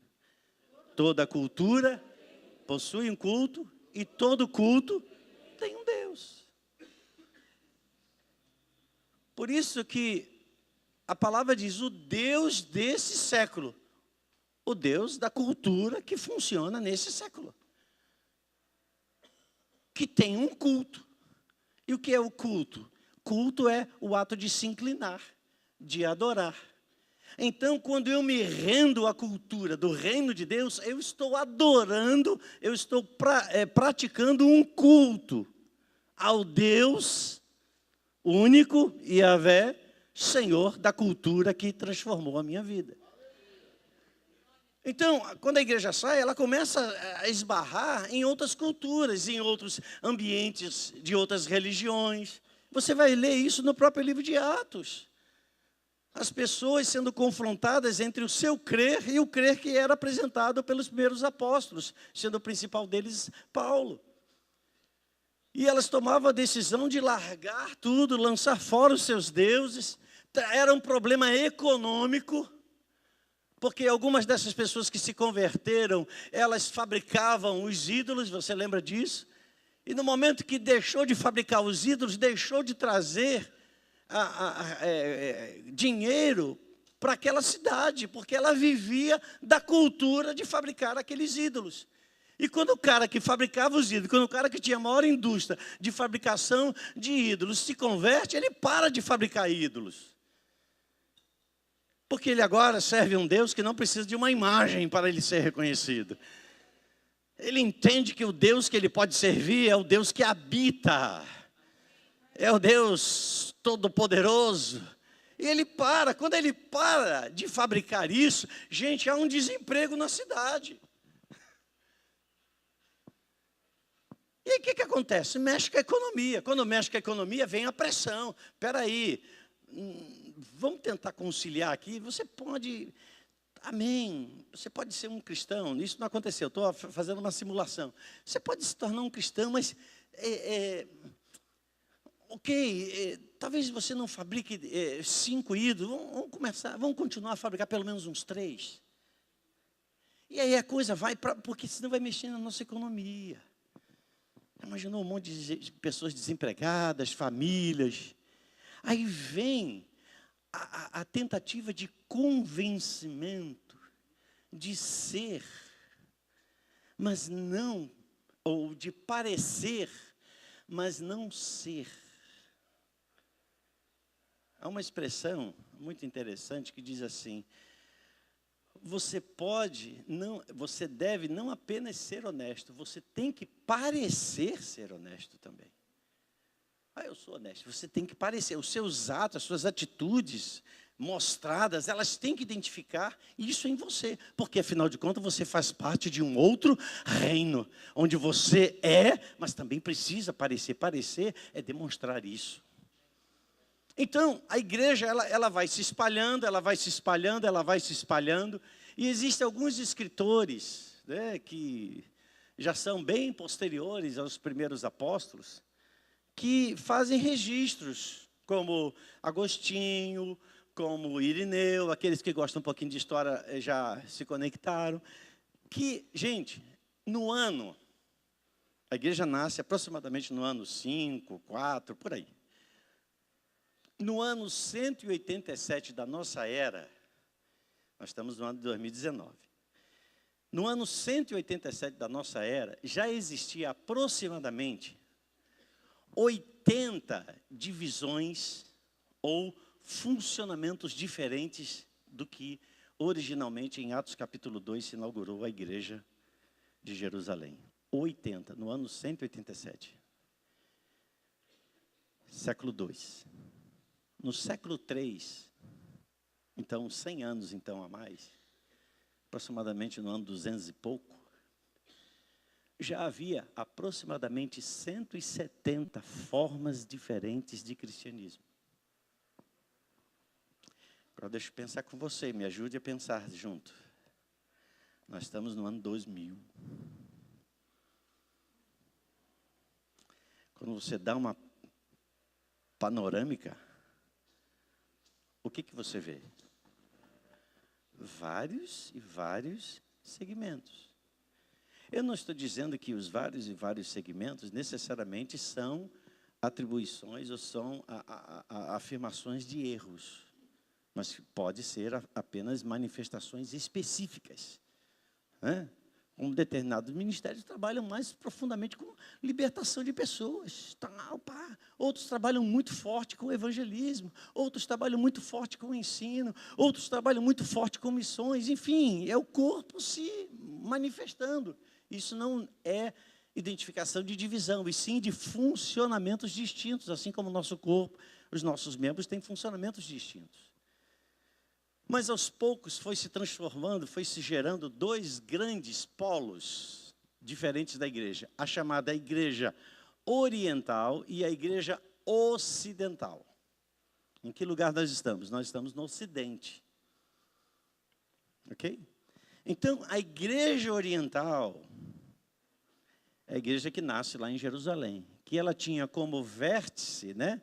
Toda cultura possui um culto, e todo culto tem um Deus. Por isso que a palavra diz o Deus desse século, o Deus da cultura que funciona nesse século, que tem um culto. E o que é o culto? Culto é o ato de se inclinar, de adorar. Então, quando eu me rendo à cultura do reino de Deus, eu estou adorando, eu estou praticando um culto ao Deus único, Yahvé, Senhor da cultura que transformou a minha vida. Então, quando a igreja sai, ela começa a esbarrar em outras culturas, em outros ambientes de outras religiões. Você vai ler isso no próprio livro de Atos. As pessoas sendo confrontadas entre o seu crer e o crer que era apresentado pelos primeiros apóstolos, sendo o principal deles Paulo. E elas tomavam a decisão de largar tudo, lançar fora os seus deuses. Era um problema econômico, porque algumas dessas pessoas que se converteram, elas fabricavam os ídolos, você lembra disso? E no momento que deixou de fabricar os ídolos, deixou de trazer dinheiro para aquela cidade, porque ela vivia da cultura de fabricar aqueles ídolos. E quando o cara que fabricava os ídolos, quando o cara que tinha a maior indústria de fabricação de ídolos se converte, ele para de fabricar ídolos. Porque ele agora serve um Deus que não precisa de uma imagem para ele ser reconhecido. Ele entende que o Deus que ele pode servir é o Deus que habita. É o Deus Todo-Poderoso. E ele quando ele para de fabricar isso, gente, há um desemprego na cidade. E aí o que acontece? Mexe com a economia. Quando mexe com a economia, vem a pressão. Espera aí, vamos tentar conciliar aqui. Você pode, amém, você pode ser um cristão. Isso não aconteceu, estou fazendo uma simulação. Você pode se tornar um cristão, mas, talvez você não fabrique 5 ídolos. Vamos continuar a fabricar pelo menos uns 3. E aí a coisa vai, porque senão vai mexer na nossa economia. Imaginou um monte de pessoas desempregadas, famílias. Aí vem a tentativa de convencimento, de ser, mas não, ou de parecer, mas não ser. Há uma expressão muito interessante que diz assim: você deve não apenas ser honesto, você tem que parecer ser honesto também. Eu sou honesto. Você tem que parecer. Os seus atos, as suas atitudes mostradas, elas têm que identificar isso em você. Porque, afinal de contas, você faz parte de um outro reino, onde você mas também precisa parecer. Parecer é demonstrar isso. Então, a igreja, ela vai se espalhando, ela vai se espalhando, ela vai se espalhando. E existem alguns escritores, né, que já são bem posteriores aos primeiros apóstolos, que fazem registros, como Agostinho, como Irineu, aqueles que gostam um pouquinho de história já se conectaram. Que, gente, a igreja nasce aproximadamente no ano 5, 4, por aí. No ano 187 da nossa era, nós estamos no ano de 2019. No ano 187 da nossa era, já existia aproximadamente 80 divisões ou funcionamentos diferentes do que originalmente em Atos capítulo 2 se inaugurou a igreja de Jerusalém. 80, no ano 187. Século 2. No século 3, então 100 anos a mais, aproximadamente no ano 200 e pouco, já havia aproximadamente 170 formas diferentes de cristianismo. Agora deixa eu pensar com você, me ajude a pensar junto. Nós estamos no ano 2000. Quando você dá uma panorâmica, o que você vê? Vários e vários segmentos. Eu não estou dizendo que os vários e vários segmentos necessariamente são atribuições ou são afirmações de erros, mas pode ser apenas manifestações específicas. Determinados ministérios trabalham mais profundamente com libertação de pessoas. Outros trabalham muito forte com o evangelismo. Outros trabalham muito forte com o ensino. Outros trabalham muito forte com missões. Enfim, é o corpo se manifestando. Isso não é identificação de divisão, e sim de funcionamentos distintos. Assim como o nosso corpo, os nossos membros têm funcionamentos distintos. Mas aos poucos foi se transformando, foi se gerando 2 grandes polos diferentes da igreja. A chamada igreja oriental e a igreja ocidental. Em que lugar nós estamos? Nós estamos no ocidente. Ok? Então, a igreja oriental é a igreja que nasce lá em Jerusalém, que ela tinha como vértice, né,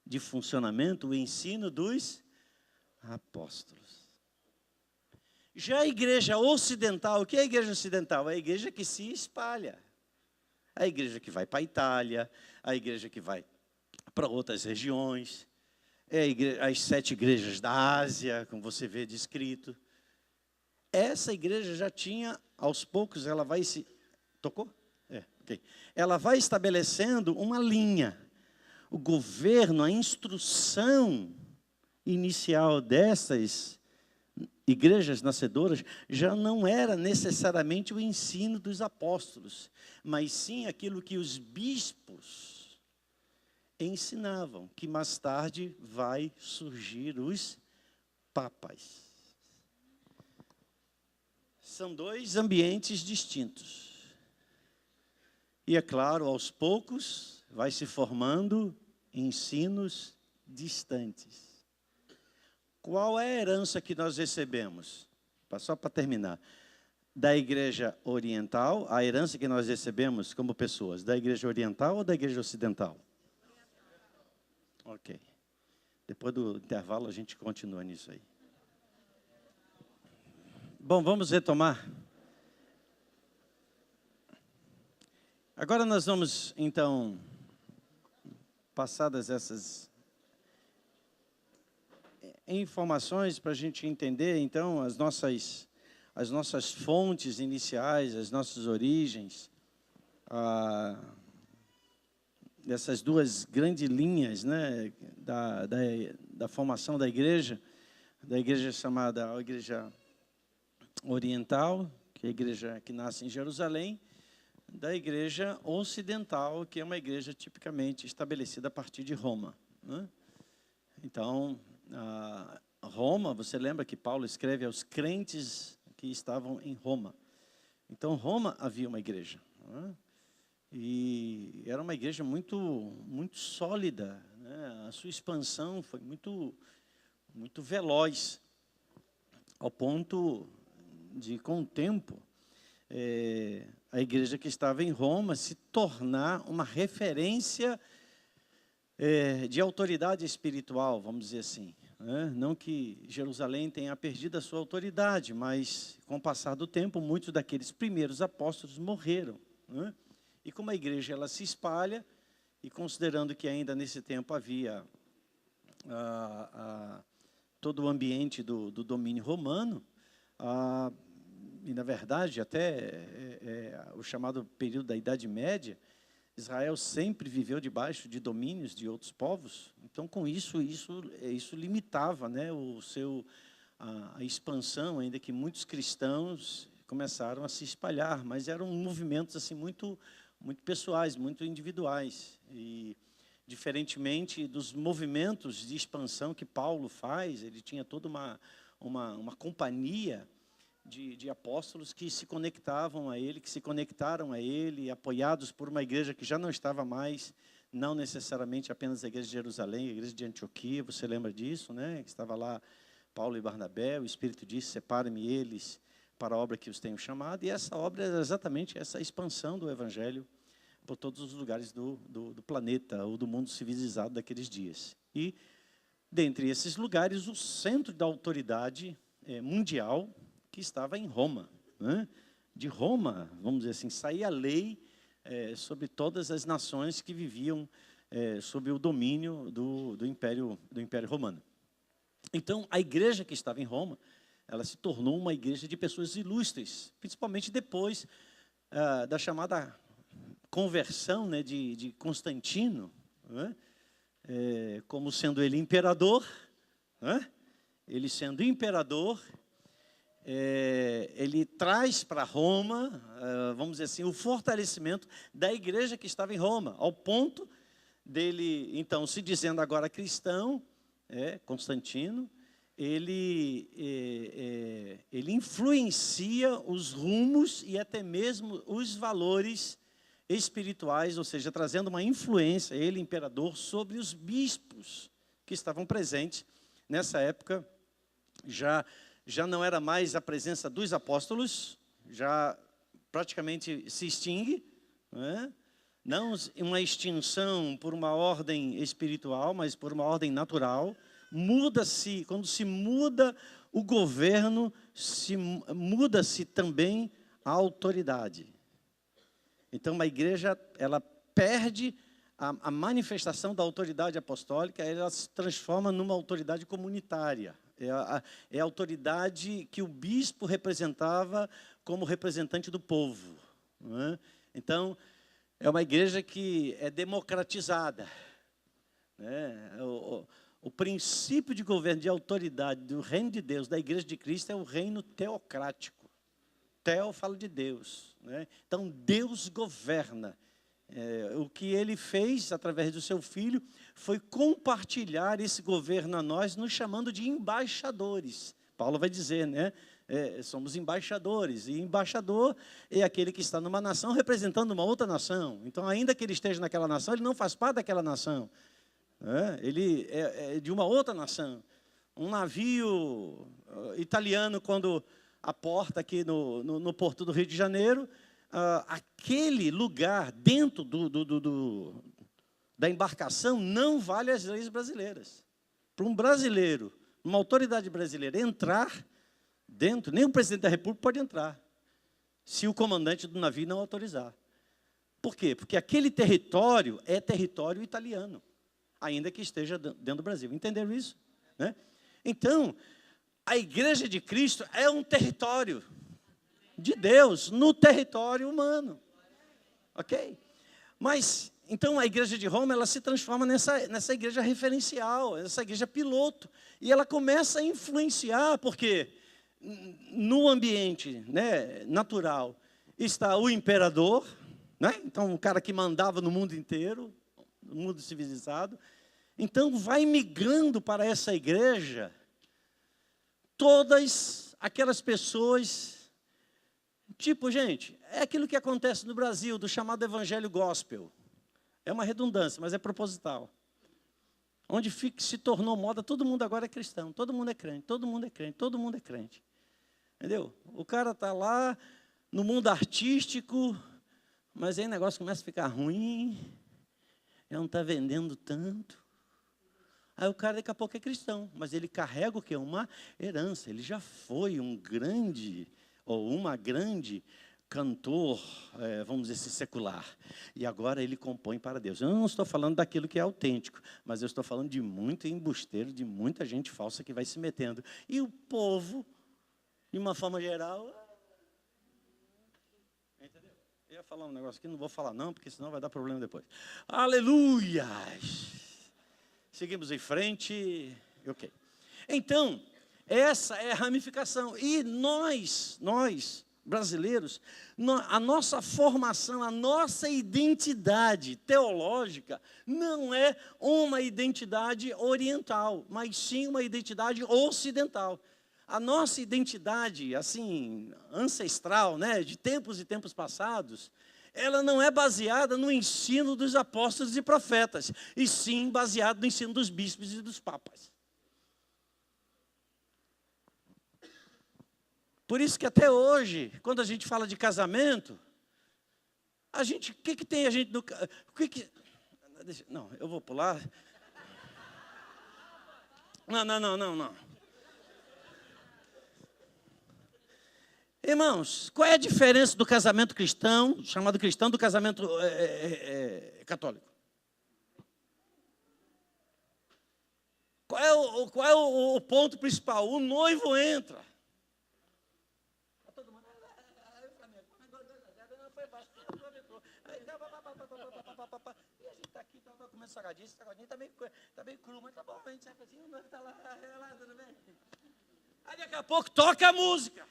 de funcionamento o ensino dos apóstolos. Já a igreja ocidental, o que é a igreja ocidental? É a igreja que se espalha. A igreja que vai para a Itália, a igreja que vai para outras regiões, as 7 igrejas da Ásia, como você vê descrito. Essa igreja já tinha, aos poucos, ela vai se... Tocou? Ok. Ela vai estabelecendo uma linha. O governo, a instrução inicial dessas igrejas nascedoras já não era necessariamente o ensino dos apóstolos, mas sim aquilo que os bispos ensinavam, que mais tarde vai surgir os papas. São 2 ambientes distintos. E, é claro, aos poucos, vai se formando ensinos distantes. Qual é a herança que nós recebemos? Só para terminar. Da igreja oriental, a herança que nós recebemos como pessoas, da igreja oriental ou da igreja ocidental? Ok. Depois do intervalo a gente continua nisso aí. Bom, vamos retomar. Agora nós vamos, então, passadas essas informações para a gente entender, então, as nossas fontes iniciais, as nossas origens, dessas duas grandes linhas, né, da formação da igreja chamada a Igreja Oriental, que é a igreja que nasce em Jerusalém, da Igreja Ocidental, que é uma igreja tipicamente estabelecida a partir de Roma, né? Então, Roma, você lembra que Paulo escreve aos crentes que estavam em Roma. Então, Roma havia uma igreja, né? E era uma igreja muito, muito sólida, né? A sua expansão foi muito, muito veloz, ao ponto de, com o tempo, a igreja que estava em Roma se tornar uma referência de autoridade espiritual, vamos dizer assim. Não que Jerusalém tenha perdido a sua autoridade, mas com o passar do tempo, muitos daqueles primeiros apóstolos morreram, né? E como a igreja ela se espalha, e considerando que ainda nesse tempo havia todo o ambiente do domínio romano, e na verdade até o chamado período da Idade Média, Israel sempre viveu debaixo de domínios de outros povos. Então, com isso limitava, né, a expansão, ainda que muitos cristãos começaram a se espalhar, mas eram movimentos assim muito, muito pessoais, muito individuais. E, diferentemente dos movimentos de expansão que Paulo faz, ele tinha toda uma companhia de apóstolos que se conectavam a ele, que se conectaram a ele, apoiados por uma igreja que já não estava mais, não necessariamente apenas a igreja de Jerusalém, a igreja de Antioquia, você lembra disso, né? Estava lá Paulo e Barnabé, o Espírito disse, separe-me eles para a obra que os tenho chamado, e essa obra era exatamente essa expansão do Evangelho por todos os lugares do planeta, ou do mundo civilizado daqueles dias. E, dentre esses lugares, o centro da autoridade mundial, que estava em Roma, né? De Roma, vamos dizer assim, saía a lei sobre todas as nações que viviam sob o domínio do Império Romano. Então, a igreja que estava em Roma, ela se tornou uma igreja de pessoas ilustres, principalmente depois da chamada conversão, né, de Constantino, né? Como sendo ele imperador, né? Ele sendo imperador, ele traz para Roma, vamos dizer assim, o fortalecimento da igreja que estava em Roma, ao ponto dele, então, se dizendo agora cristão, Constantino, ele influencia os rumos e até mesmo os valores espirituais, ou seja, trazendo uma influência, ele, imperador, sobre os bispos que estavam presentes nessa época. Já não era mais a presença dos apóstolos, já praticamente se extingue, né? Não uma extinção por uma ordem espiritual, mas por uma ordem natural. Muda-se, quando se muda o governo, muda-se também a autoridade. Então, a igreja, ela perde a manifestação da autoridade apostólica, ela se transforma numa autoridade comunitária. É a autoridade que o bispo representava como representante do povo, né? Então, é uma igreja que é democratizada, né? O princípio de governo, de autoridade do reino de Deus, da igreja de Cristo, é o reino teocrático. Teo fala de Deus, né? Então, Deus governa. O que ele fez através do seu filho foi compartilhar esse governo a nós, nos chamando de embaixadores. Paulo vai dizer, né? somos embaixadores, e embaixador é aquele que está numa nação representando uma outra nação. Então, ainda que ele esteja naquela nação, ele não faz parte daquela nação. Ele é de uma outra nação. Um navio italiano, quando aporta aqui no porto do Rio de Janeiro, aquele lugar dentro da embarcação não vale as leis brasileiras. Para um brasileiro, uma autoridade brasileira entrar dentro, nem o presidente da República pode entrar, se o comandante do navio não autorizar. Por quê? Porque aquele território é território italiano, ainda que esteja dentro do Brasil. Entenderam isso? Né? Então, a Igreja de Cristo é um território de Deus no território humano. Ok? Mas, então, a Igreja de Roma, ela se transforma nessa igreja referencial, essa igreja piloto. E ela começa a influenciar, porque no ambiente, né, natural está o imperador, né? Então, um cara que mandava no mundo inteiro, no mundo civilizado. Então, vai migrando para essa igreja todas aquelas pessoas, tipo, gente, é aquilo que acontece no Brasil, do chamado evangelho gospel. É uma redundância, mas é proposital. Onde se tornou moda, todo mundo agora é cristão, todo mundo é crente, todo mundo é crente, todo mundo é crente. Entendeu? O cara está lá no mundo artístico, mas aí o negócio começa a ficar ruim, já não está vendendo tanto. Aí o cara daqui a pouco é cristão, mas ele carrega o quê? Uma herança. Ele já foi um grande, ou uma grande cantor, vamos dizer assim, secular. E agora ele compõe para Deus. Eu não estou falando daquilo que é autêntico, mas eu estou falando de muito embusteiro, de muita gente falsa que vai se metendo. E o povo, de uma forma geral... Entendeu? Eu ia falar um negócio aqui, não vou falar não, porque senão vai dar problema depois. Aleluias! Seguimos em frente. Ok. Então, essa é a ramificação. E nós brasileiros, a nossa formação, a nossa identidade teológica não é uma identidade oriental, mas sim uma identidade ocidental. A nossa identidade, assim, ancestral, né, de tempos e tempos passados, ela não é baseada no ensino dos apóstolos e profetas, e sim baseada no ensino dos bispos e dos papas. Por isso que até hoje, quando a gente fala de casamento, o que tem a gente no... Não, eu vou pular. Não. Irmãos, qual é a diferença do casamento cristão, chamado cristão, do casamento católico? Qual é o ponto principal? O noivo entra. E a gente está aqui, está comendo salgadinho, esse salgadinho está meio cru, mas tá bom, a gente sai assim, o noivo está lá, tudo bem. Aí daqui a pouco toca a música.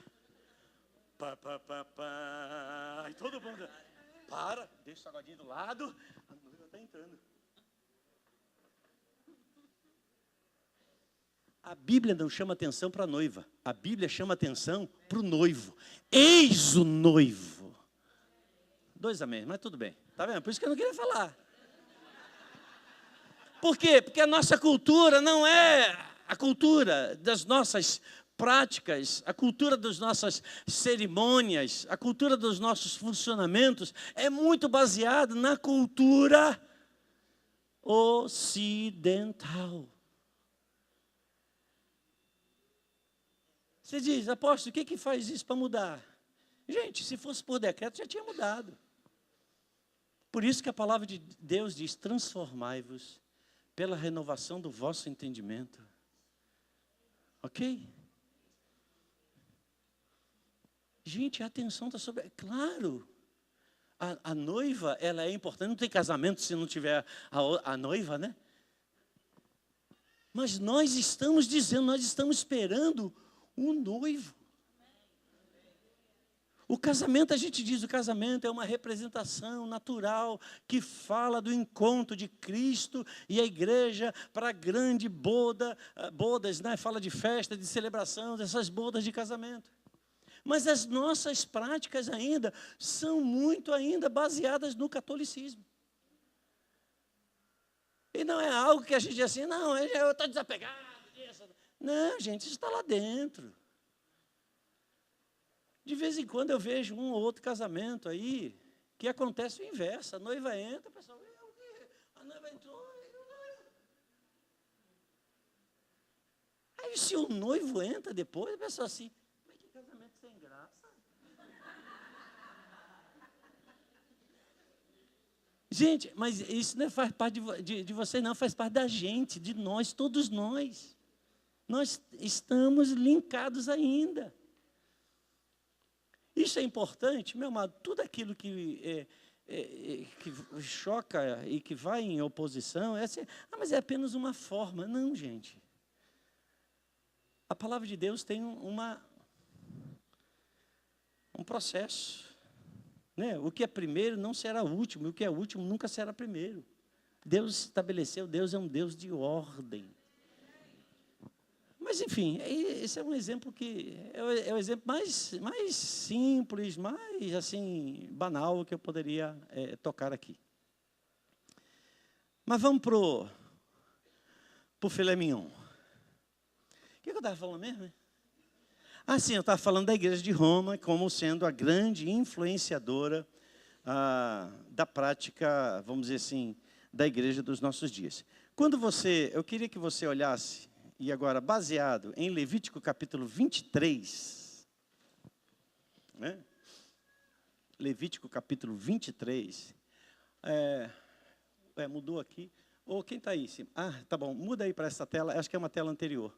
E todo mundo para, deixa o salgadinho do lado, a noiva está entrando. A Bíblia não chama atenção para a noiva, a Bíblia chama atenção para o noivo. Eis o noivo. 2 amém, mas tudo bem. Está vendo? Por isso que eu não queria falar. Por quê? Porque a nossa cultura não é a cultura das nossas práticas, a cultura das nossas cerimônias, a cultura dos nossos funcionamentos é muito baseada na cultura ocidental. Você diz, apóstolo, o que faz isso para mudar? Gente, se fosse por decreto, já tinha mudado. Por isso que a palavra de Deus diz, transformai-vos pela renovação do vosso entendimento. Ok? Gente, a atenção está sobre... Claro, a noiva, ela é importante. Não tem casamento se não tiver a noiva, né? Mas nós estamos dizendo, nós estamos esperando o noivo. O casamento, a gente diz, o casamento é uma representação natural que fala do encontro de Cristo e a igreja para a grande bodas, né? Fala de festa, de celebração, dessas bodas de casamento. Mas as nossas práticas ainda são muito ainda baseadas no catolicismo. E não é algo que a gente diz assim, não, eu estou desapegado disso. Não, gente, isso está lá dentro. De vez em quando eu vejo um ou outro casamento aí, que acontece o inverso. A noiva entra, o pessoal, a noiva entrou, e o noivo. Aí se o noivo entra depois, a pessoa assim, mas que casamento sem graça. Gente, mas isso não faz parte de vocês, não, faz parte da gente, de nós, todos nós. Nós estamos linkados ainda. Isso é importante, meu amado, tudo aquilo que choca e que vai em oposição, é assim, mas é apenas uma forma. Não, gente. A palavra de Deus tem um processo. Né? O que é primeiro não será último, e o que é último nunca será primeiro. Deus estabeleceu, Deus é um Deus de ordem. Mas, enfim, esse é um exemplo que é o exemplo mais simples, mais assim, banal que eu poderia tocar aqui. Mas vamos para o filé mignon. O que eu estava falando mesmo? Sim, eu estava falando da igreja de Roma como sendo a grande influenciadora da prática, vamos dizer assim, da igreja dos nossos dias. Eu queria que você olhasse, e agora baseado em Levítico capítulo 23, né? Levítico capítulo 23, mudou aqui, ou quem está aí em cima? Tá bom, muda aí para essa tela, acho que é uma tela anterior.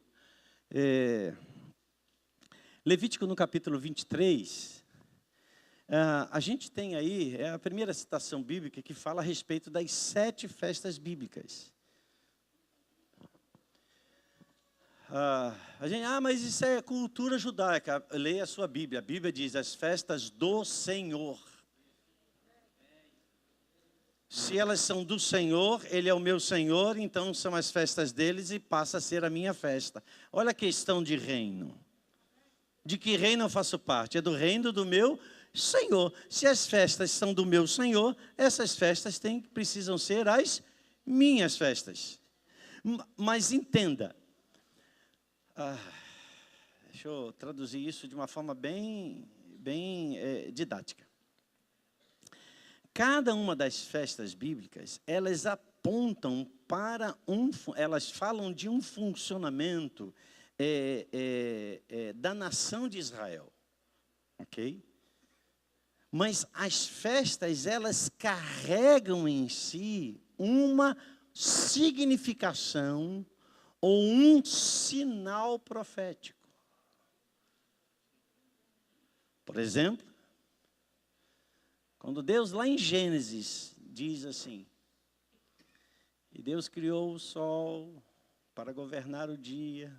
Levítico no capítulo 23, a gente tem aí, é a primeira citação bíblica que fala a respeito das 7 festas bíblicas. Mas isso é cultura judaica. Leia a sua Bíblia. A Bíblia diz as festas do Senhor. Se elas são do Senhor, Ele é o meu Senhor, então são as festas deles e passa a ser a minha festa. Olha a questão de reino. De que reino eu faço parte? É do reino do meu Senhor. Se as festas são do meu Senhor, essas festas precisam ser as minhas festas. Mas entenda, deixa eu traduzir isso de uma forma bem didática. Cada uma das festas bíblicas, elas apontam para elas falam de um funcionamento da nação de Israel, ok? Mas as festas, elas carregam em si uma significação ou um sinal profético. Por exemplo, quando Deus lá em Gênesis diz assim, e Deus criou o sol para governar o dia,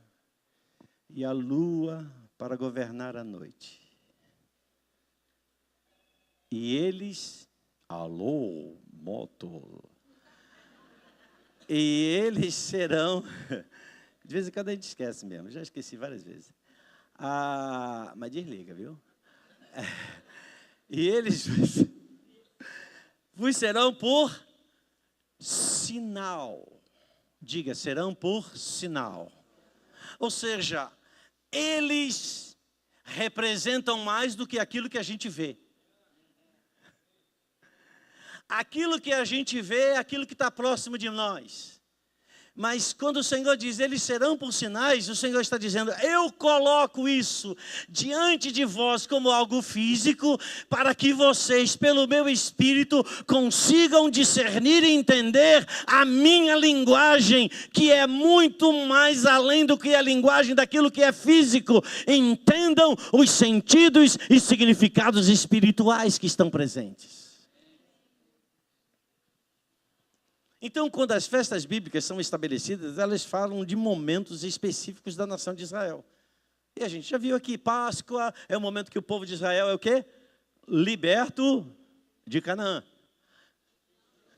e a lua para governar a noite. E eles, e eles serão, de vez em quando a gente esquece mesmo, já esqueci várias vezes. Mas desliga, viu? E eles vos serão por sinal. Diga, serão por sinal. Ou seja, eles representam mais do que aquilo que a gente vê. Aquilo que a gente vê é aquilo que está próximo de nós. Mas quando o Senhor diz, eles serão por sinais, o Senhor está dizendo, eu coloco isso diante de vós como algo físico, para que vocês, pelo meu Espírito, consigam discernir e entender a minha linguagem, que é muito mais além do que a linguagem daquilo que é físico. Entendam os sentidos e significados espirituais que estão presentes. Então, quando as festas bíblicas são estabelecidas, elas falam de momentos específicos da nação de Israel. E a gente já viu aqui, Páscoa é o momento que o povo de Israel é o quê? Liberto de Canaã.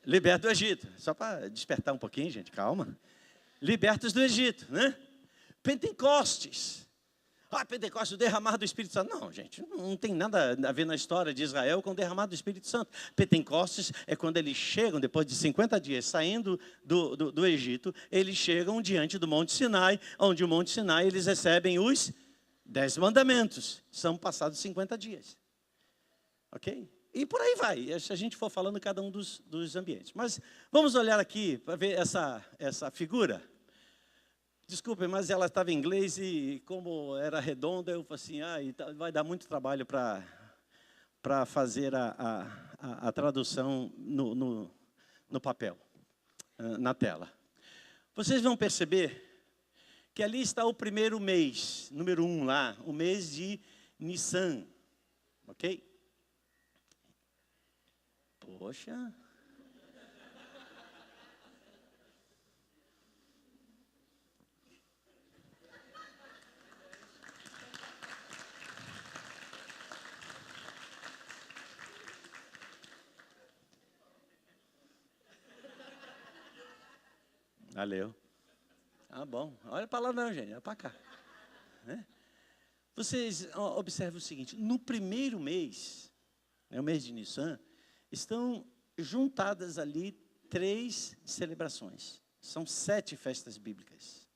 Liberto do Egito. Só para despertar um pouquinho, gente, calma. Libertos do Egito, né? Pentecostes. Pentecostes, o derramar do Espírito Santo. Não, gente, não tem nada a ver na história de Israel com o derramar do Espírito Santo. Pentecostes é quando eles chegam, depois de 50 dias, saindo do Egito, eles chegam diante do Monte Sinai, onde o Monte Sinai eles recebem os 10 mandamentos. São passados 50 dias. Ok? E por aí vai, se a gente for falando cada um dos ambientes. Mas vamos olhar aqui para ver essa figura. Desculpem, mas ela estava em inglês e como era redonda, eu falei assim, vai dar muito trabalho para fazer a tradução no papel, na tela. Vocês vão perceber que ali está o primeiro mês, número 1 lá, o mês de Nissan, ok? Poxa... Valeu. Bom. Olha para lá não, gente. Olha para cá. Vocês observam o seguinte. No primeiro mês, o mês de Nissan, estão juntadas ali 3 celebrações. São 7 festas bíblicas.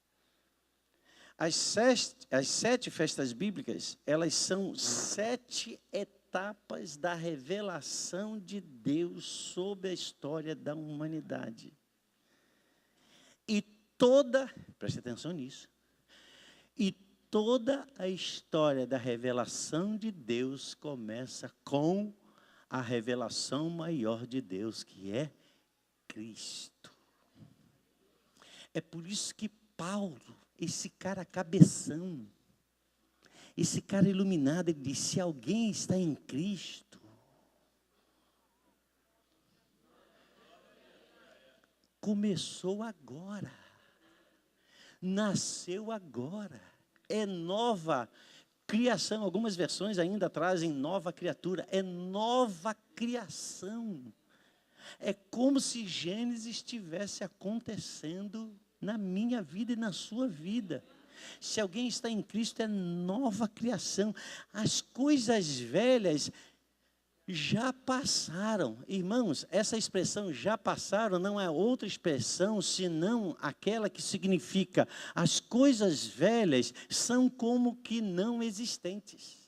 As 7 festas bíblicas, elas são 7 etapas da revelação de Deus sobre a história da humanidade. E preste atenção nisso, e toda a história da revelação de Deus começa com a revelação maior de Deus, que é Cristo. É por isso que Paulo, esse cara cabeção, esse cara iluminado, ele diz, se alguém está em Cristo, começou agora, nasceu agora, é nova criação. Algumas versões ainda trazem nova criatura, é nova criação. É como se Gênesis estivesse acontecendo na minha vida e na sua vida. Se alguém está em Cristo, é nova criação. As coisas velhas já passaram. Irmãos, essa expressão já passaram não é outra expressão senão aquela que significa as coisas velhas são como que não existentes.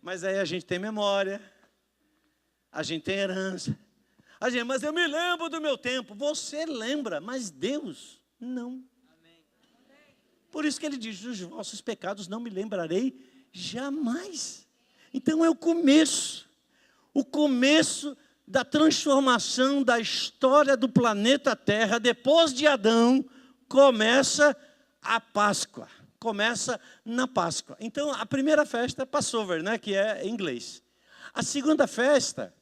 Mas aí a gente tem memória, a gente tem herança. Mas eu me lembro do meu tempo. Você lembra, mas Deus não. Por isso que ele diz, os vossos pecados não me lembrarei jamais. Então é o começo da transformação da história do planeta Terra. Depois de Adão, começa a Páscoa, começa na Páscoa. Então a primeira festa é Passover, que é em inglês. A segunda festa,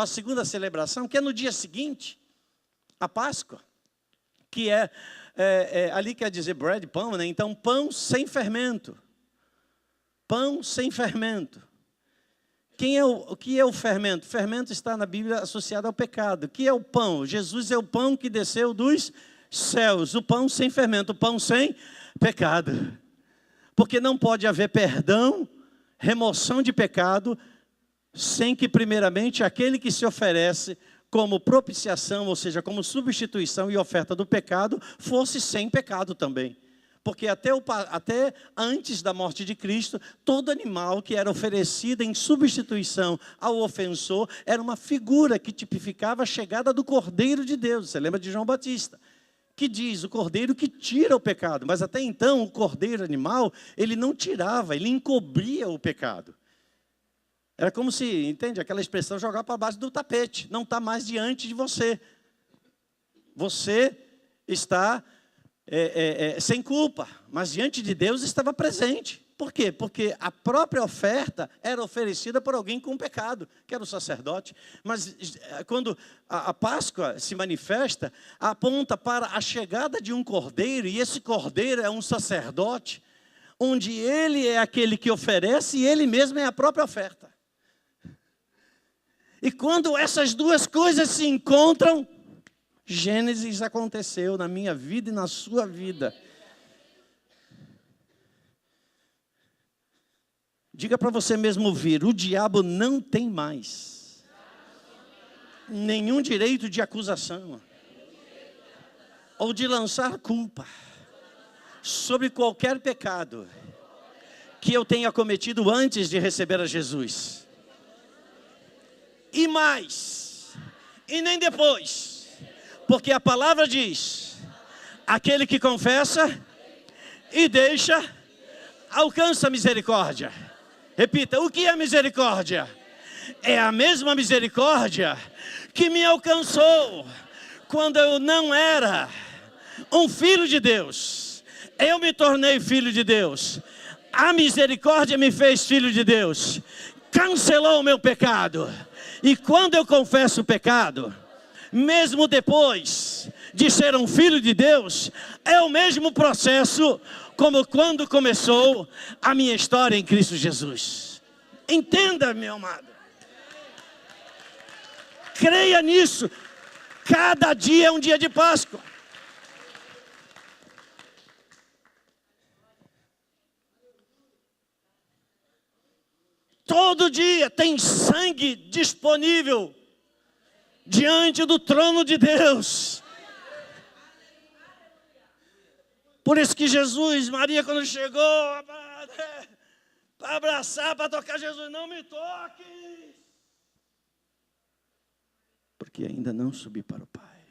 a segunda celebração, que é no dia seguinte, a Páscoa, que ali quer dizer bread, pão, Então, pão sem fermento. Pão sem fermento. O que é o fermento? O fermento está na Bíblia associado ao pecado. O que é o pão? Jesus é o pão que desceu dos céus. O pão sem fermento, o pão sem pecado. Porque não pode haver perdão, remoção de pecado, sem que primeiramente aquele que se oferece como propiciação, ou seja, como substituição e oferta do pecado, fosse sem pecado também. Porque até antes da morte de Cristo, todo animal que era oferecido em substituição ao ofensor, era uma figura que tipificava a chegada do Cordeiro de Deus. Você lembra de João Batista? Que diz, o Cordeiro que tira o pecado. Mas até então, o Cordeiro animal, ele não tirava, ele encobria o pecado. Era como se, entende, aquela expressão, jogar para baixo do tapete. Não está mais diante de você. Você está sem culpa, mas diante de Deus estava presente. Por quê? Porque a própria oferta era oferecida por alguém com pecado, que era o sacerdote. Mas quando a Páscoa se manifesta, aponta para a chegada de um cordeiro, e esse cordeiro é um sacerdote, onde ele é aquele que oferece e ele mesmo é a própria oferta. E quando essas duas coisas se encontram, Gênesis aconteceu na minha vida e na sua vida. Diga para você mesmo ouvir, o diabo não tem mais nenhum direito de acusação ou de lançar culpa sobre qualquer pecado que eu tenha cometido antes de receber a Jesus. E mais, e nem depois, porque a palavra diz, aquele que confessa e deixa, alcança misericórdia. Repita, o que é misericórdia? É a mesma misericórdia que me alcançou quando eu não era um filho de Deus. Eu me tornei filho de Deus. A misericórdia me fez filho de Deus. Cancelou o meu pecado. E quando eu confesso o pecado, mesmo depois de ser um filho de Deus, é o mesmo processo como quando começou a minha história em Cristo Jesus. Entenda, meu amado. Creia nisso. Cada dia é um dia de Páscoa. Todo dia tem sangue disponível diante do trono de Deus. Por isso que Jesus, Maria, quando chegou para abraçar, para tocar Jesus, não me toque, porque ainda não subi para o Pai.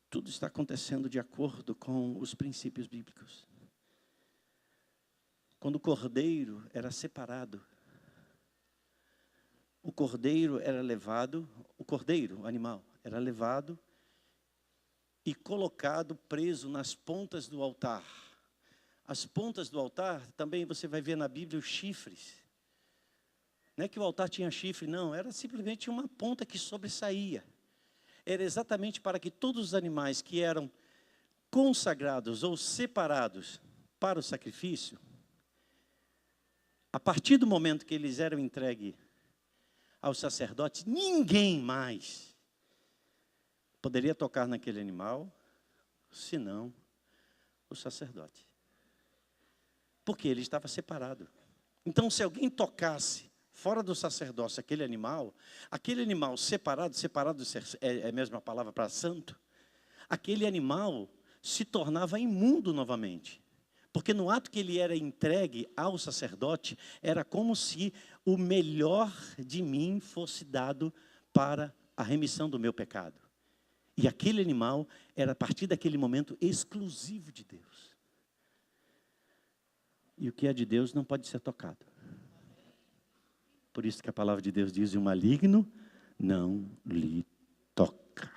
Tudo está acontecendo de acordo com os princípios bíblicos. Quando o cordeiro era separado, o cordeiro era levado, o cordeiro, o animal, era levado e colocado preso nas pontas do altar. As pontas do altar, também você vai ver na Bíblia os chifres. Não é que o altar tinha chifre, não, era simplesmente uma ponta que sobressaía. Era exatamente para que todos os animais que eram consagrados ou separados para o sacrifício, a partir do momento que eles eram entregues aos sacerdotes, ninguém mais poderia tocar naquele animal, senão o sacerdote. Porque ele estava separado. Então, se alguém tocasse fora do sacerdócio aquele animal separado é a mesma palavra para santo, aquele animal se tornava imundo novamente. Porque no ato que ele era entregue ao sacerdote, era como se o melhor de mim fosse dado para a remissão do meu pecado. E aquele animal era, a partir daquele momento, exclusivo de Deus. E o que é de Deus não pode ser tocado. Por isso que a palavra de Deus diz, o maligno não lhe toca.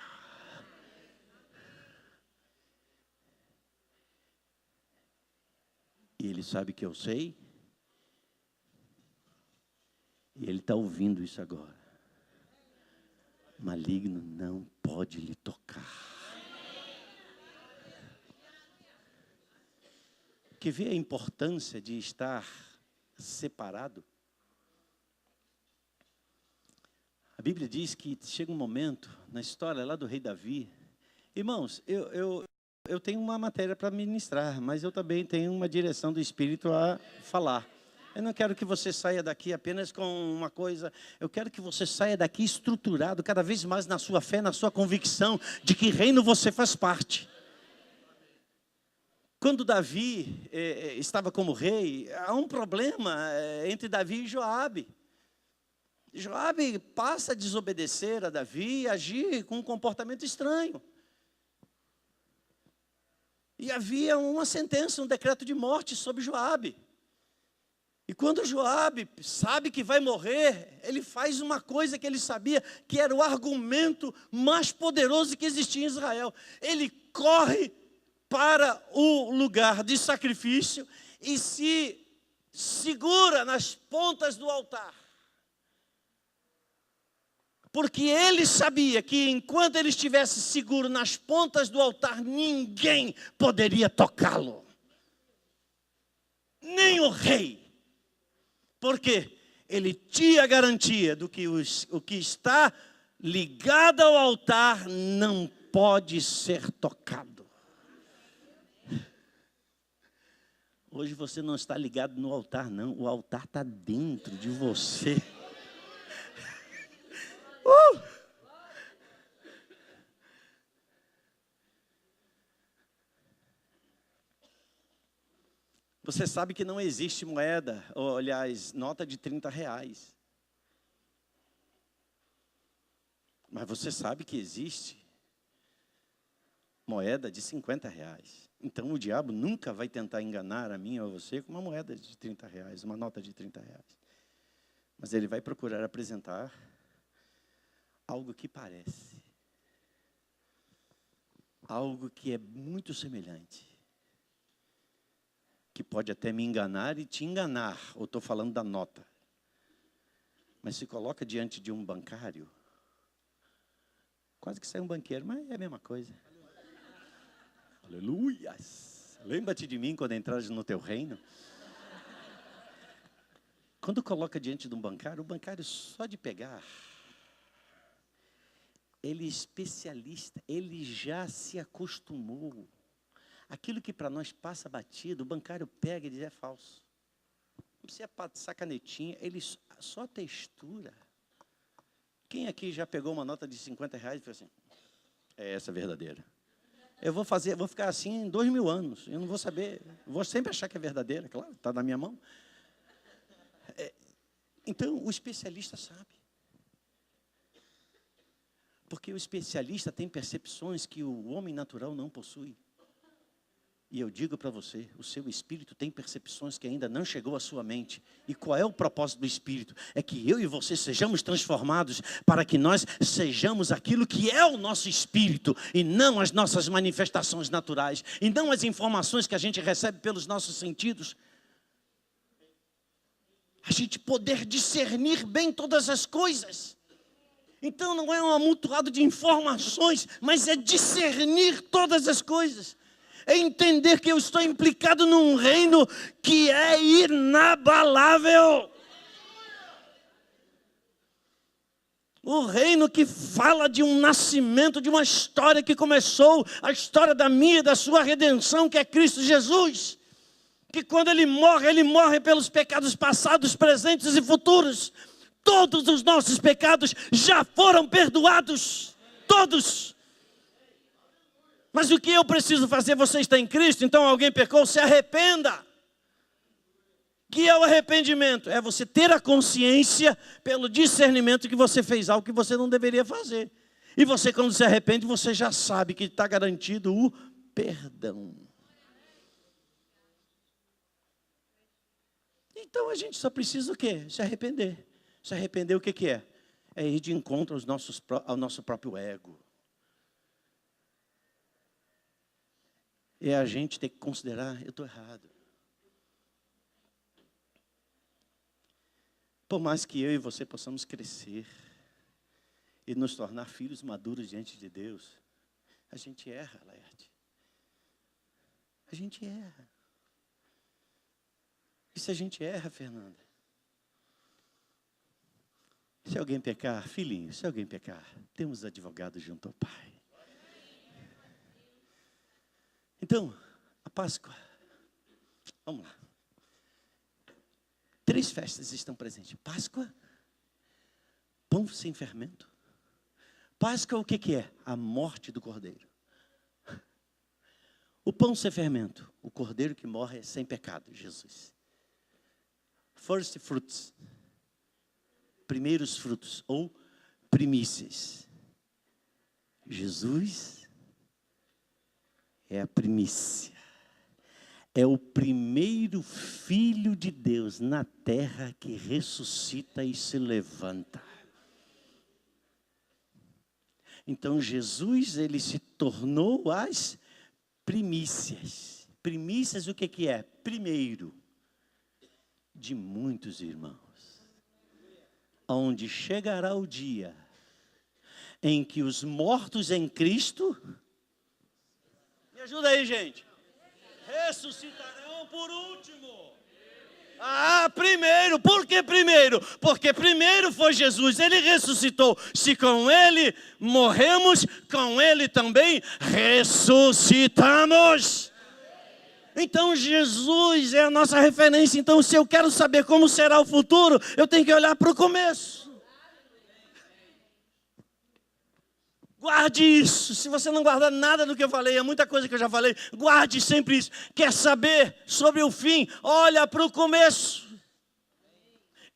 E ele sabe que eu sei. E ele está ouvindo isso agora. Maligno não pode lhe tocar. Quer ver a importância de estar separado? A Bíblia diz que chega um momento, na história lá do rei Davi. Irmãos, eu tenho uma matéria para ministrar, mas eu também tenho uma direção do Espírito a falar. Eu não quero que você saia daqui apenas com uma coisa, eu quero que você saia daqui estruturado cada vez mais na sua fé, na sua convicção de que reino você faz parte. Quando Davi estava como rei, há um problema entre Davi e Joabe. Joabe passa a desobedecer a Davi e agir com um comportamento estranho. E havia uma sentença, um decreto de morte sobre Joabe. E quando Joabe sabe que vai morrer, ele faz uma coisa que ele sabia que era o argumento mais poderoso que existia em Israel. Ele corre para o lugar de sacrifício e se segura nas pontas do altar. Porque ele sabia que enquanto ele estivesse seguro nas pontas do altar, ninguém poderia tocá-lo. Nem o rei. Porque ele tinha a garantia do que o que está ligado ao altar não pode ser tocado. Hoje você não está ligado no altar, não. O altar está dentro de você. Você sabe que não existe moeda, ou, aliás, nota de R$30. Mas você sabe que existe moeda de R$50. Então o diabo nunca vai tentar enganar a mim ou a você com uma moeda de R$30, uma nota de R$30. Mas ele vai procurar apresentar algo que parece. Algo que é muito semelhante. Que pode até me enganar e te enganar. Eu estou falando da nota. Mas se coloca diante de um bancário, quase que sai um banqueiro, mas é a mesma coisa. Aleluias! Lembra-te de mim quando entrares no teu reino. Quando coloca diante de um bancário, o bancário só de pegar, ele é especialista, ele já se acostumou. Aquilo que para nós passa batido, o bancário pega e diz é falso. Não precisa passar canetinha, ele só a textura. Quem aqui já pegou uma nota de R$50 e falou assim, é essa verdadeira? Eu vou ficar assim 2000 anos, eu não vou saber, vou sempre achar que é verdadeira, claro, está na minha mão. Então, o especialista sabe. Porque o especialista tem percepções que o homem natural não possui. E eu digo para você, o seu espírito tem percepções que ainda não chegou à sua mente. E qual é o propósito do espírito? É que eu e você sejamos transformados para que nós sejamos aquilo que é o nosso espírito e não as nossas manifestações naturais e não as informações que a gente recebe pelos nossos sentidos. A gente poder discernir bem todas as coisas. Então não é um amontoado de informações, mas é discernir todas as coisas. É entender que eu estou implicado num reino que é inabalável. O reino que fala de um nascimento, de uma história que começou, a história da minha e da sua redenção, que é Cristo Jesus. Que quando ele morre pelos pecados passados, presentes e futuros. Todos os nossos pecados já foram perdoados. Todos. Mas o que eu preciso fazer? Você está em Cristo, então alguém pecou, se arrependa. Que é o arrependimento? É você ter a consciência pelo discernimento que você fez algo que você não deveria fazer. E você, quando se arrepende, você já sabe que está garantido o perdão. Então a gente só precisa o quê? Se arrepender. Se arrepender o que é? É ir de encontro ao nosso próprio ego. É a gente ter que considerar, eu estou errado. Por mais que eu e você possamos crescer e nos tornar filhos maduros diante de Deus, a gente erra, Laerte. A gente erra. E se a gente erra, Fernanda? Se alguém pecar, filhinho, se alguém pecar, temos advogado junto ao Pai. Então, a Páscoa, vamos lá. 3 festas estão presentes. Páscoa, pão sem fermento. Páscoa, o que é? A morte do cordeiro. O pão sem fermento, o cordeiro que morre sem pecado, Jesus. First fruits, primeiros frutos, ou primícias. Jesus é a primícia. É o primeiro filho de Deus na terra que ressuscita e se levanta. Então Jesus, ele se tornou as primícias. Primícias o que é? Primeiro de muitos irmãos. Onde chegará o dia em que os mortos em Cristo, me ajuda aí, gente, ressuscitarão por último. Ah, primeiro. Por que primeiro? Porque primeiro foi Jesus, ele ressuscitou. Se com ele morremos, com ele também ressuscitamos. Então Jesus é a nossa referência. Então, se eu quero saber como será o futuro, eu tenho que olhar para o começo. Guarde isso. Se você não guardar nada do que eu falei, é muita coisa que eu já falei, guarde sempre isso. Quer saber sobre o fim? Olha para o começo.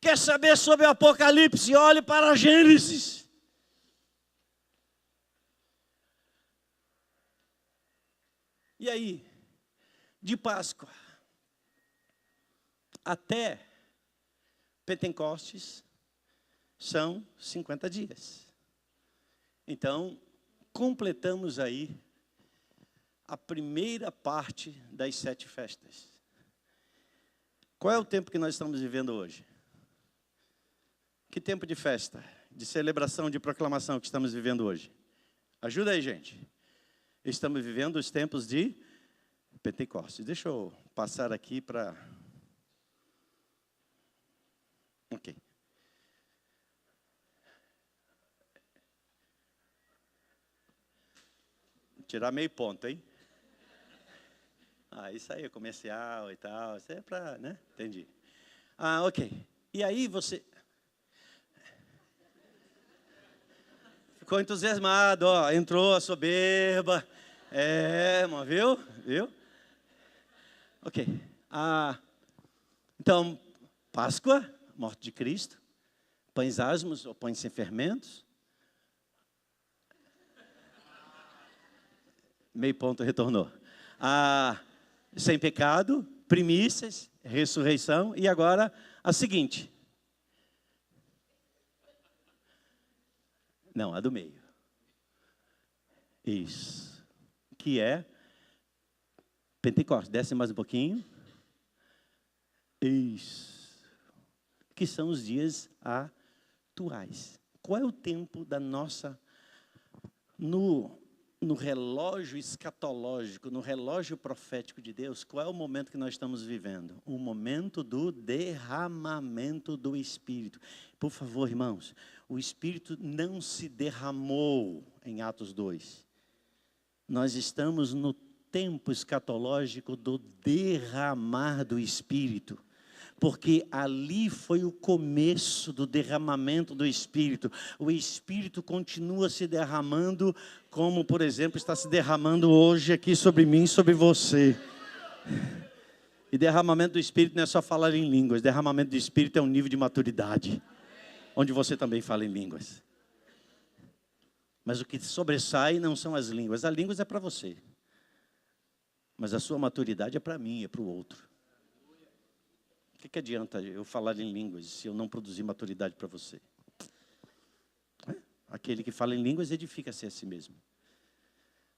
Quer saber sobre o Apocalipse? Olhe para Gênesis. E aí, de Páscoa até Pentecostes, são 50 dias. Então, completamos aí a primeira parte das 7 festas. Qual é o tempo que nós estamos vivendo hoje? Que tempo de festa, de celebração, de proclamação que estamos vivendo hoje? Ajuda aí, gente. Estamos vivendo os tempos de Pentecostes. Deixa eu passar aqui para... Ok. Tirar meio ponto, hein? Ah, isso aí é comercial e tal. Isso é para, né? Entendi. Ah, ok. E aí você... Ficou entusiasmado, ó. Entrou a soberba. É, irmão, viu? Viu? Ok. Ah, então, Páscoa, morte de Cristo. Pães asmos ou pães sem fermentos. Meio ponto retornou. Sem pecado, primícias, ressurreição. E agora a seguinte. Não, a do meio. Isso. Que é Pentecostes. Desce mais um pouquinho. Isso. Que são os dias atuais. Qual é o tempo da nossa... No relógio escatológico, no relógio profético de Deus, qual é o momento que nós estamos vivendo? O momento do derramamento do Espírito. Por favor, irmãos, o Espírito não se derramou em Atos 2. Nós estamos no tempo escatológico do derramar do Espírito. Porque ali foi o começo do derramamento do Espírito. O Espírito continua se derramando, como, por exemplo, está se derramando hoje aqui sobre mim e sobre você. E derramamento do Espírito não é só falar em línguas. Derramamento do Espírito é um nível de maturidade, onde você também fala em línguas. Mas o que sobressai não são as línguas. As línguas é para você. Mas a sua maturidade é para mim, é para o outro. O que adianta eu falar em línguas se eu não produzir maturidade para você? Aquele que fala em línguas edifica-se a si mesmo.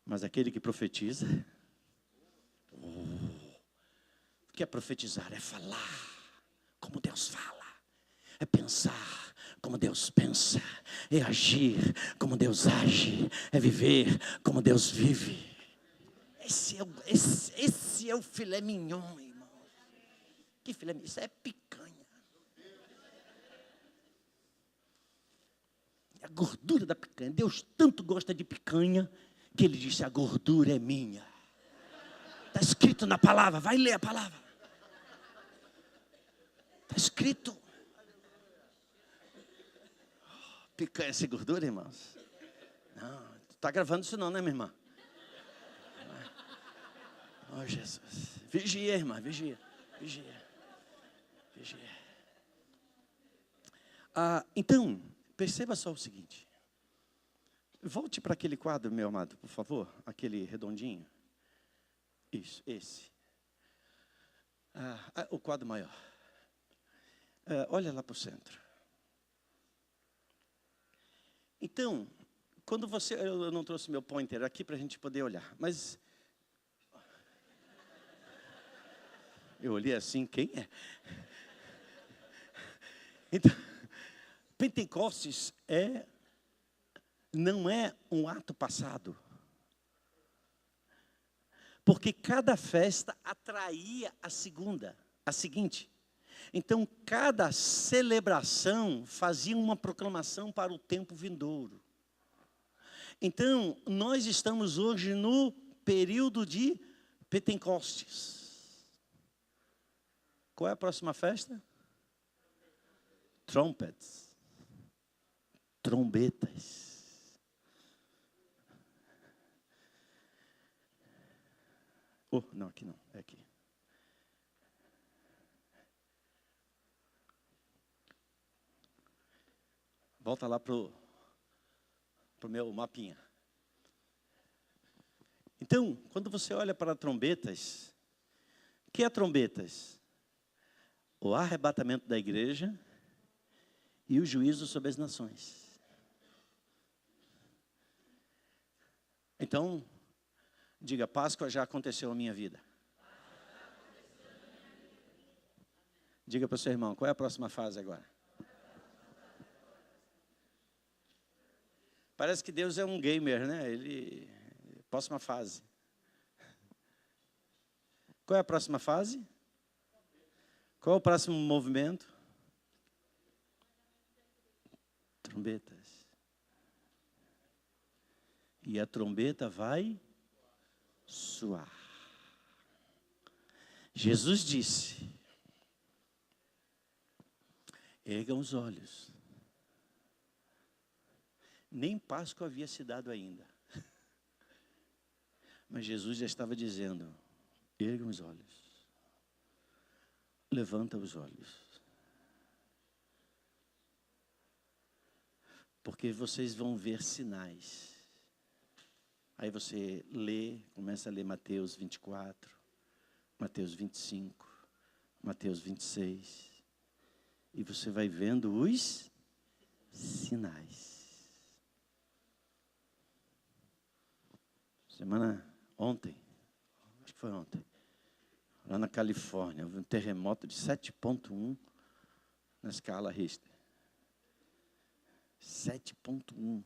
Mas aquele que profetiza... O que é profetizar? É falar como Deus fala. É pensar como Deus pensa. É agir como Deus age. É viver como Deus vive. Esse é o filé mignon, irmão. Que filé mignon? Isso é picanha. A gordura da picanha. Deus tanto gosta de picanha que Ele disse: a gordura é minha. Está escrito na palavra. Vai ler a palavra. Está escrito. Picanha sem gordura, irmãos? Não, está gravando isso não, né, minha irmã? Oh, Jesus. Vigia, irmã, vigia. Vigia. Então, perceba só o seguinte. Volte para aquele quadro, meu amado, por favor. Aquele redondinho. Isso, esse. O quadro maior. Olha lá para o centro. Então, quando você... Eu não trouxe meu pointer aqui para a gente poder olhar, mas... Eu olhei assim, quem é? Então, Pentecostes não é um ato passado. Porque cada festa atraía a seguinte. Então, cada celebração fazia uma proclamação para o tempo vindouro. Então, nós estamos hoje no período de Pentecostes. Qual é a próxima festa? Trumpets. Trombetas. Oh, não, aqui não, é aqui. Volta lá para o meu mapinha. Então, quando você olha para trombetas, o que é trombetas? O arrebatamento da igreja e o juízo sobre as nações. Então, diga, Páscoa já aconteceu na minha vida. Diga para o seu irmão, qual é a próxima fase agora? Parece que Deus é um gamer, né? Próxima fase. Qual é a próxima fase? Qual é o próximo movimento? Trombetas. E a trombeta vai soar. Jesus disse: ergam os olhos. Nem Páscoa havia se dado ainda. Mas Jesus já estava dizendo: ergam os olhos. Levanta os olhos. Porque vocês vão ver sinais. Aí você lê, começa a ler Mateus 24, Mateus 25, Mateus 26. E você vai vendo os sinais. Ontem, acho que foi ontem, lá na Califórnia, houve um terremoto de 7,1 na escala Richter. 7,1.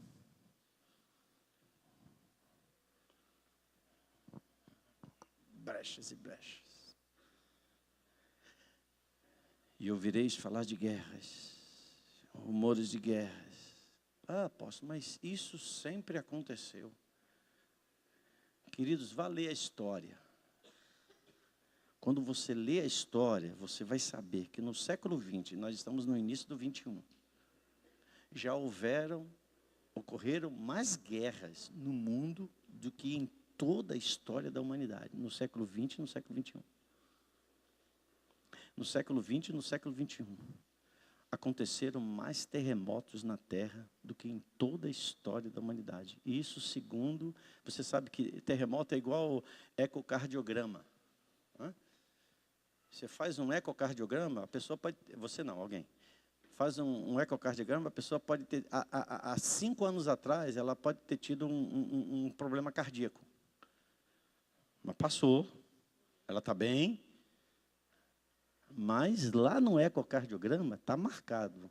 Brechas e brechas. E ouvireis falar de guerras, rumores de guerras. Ah, apóstolo, mas isso sempre aconteceu. Queridos, vá ler a história. Quando você lê a história, você vai saber que no século XX, nós estamos no início do 21, já ocorreram mais guerras no mundo do que em toda a história da humanidade, no século XX e no século XXI. No século XX e no século XXI, aconteceram mais terremotos na Terra do que em toda a história da humanidade. E isso segundo, você sabe que terremoto é igual ecocardiograma. Você faz um ecocardiograma, a pessoa pode, você não, alguém, faz um ecocardiograma, a pessoa pode ter, há 5 anos atrás, ela pode ter tido um problema cardíaco. Mas passou, ela está bem, mas lá no ecocardiograma está marcado.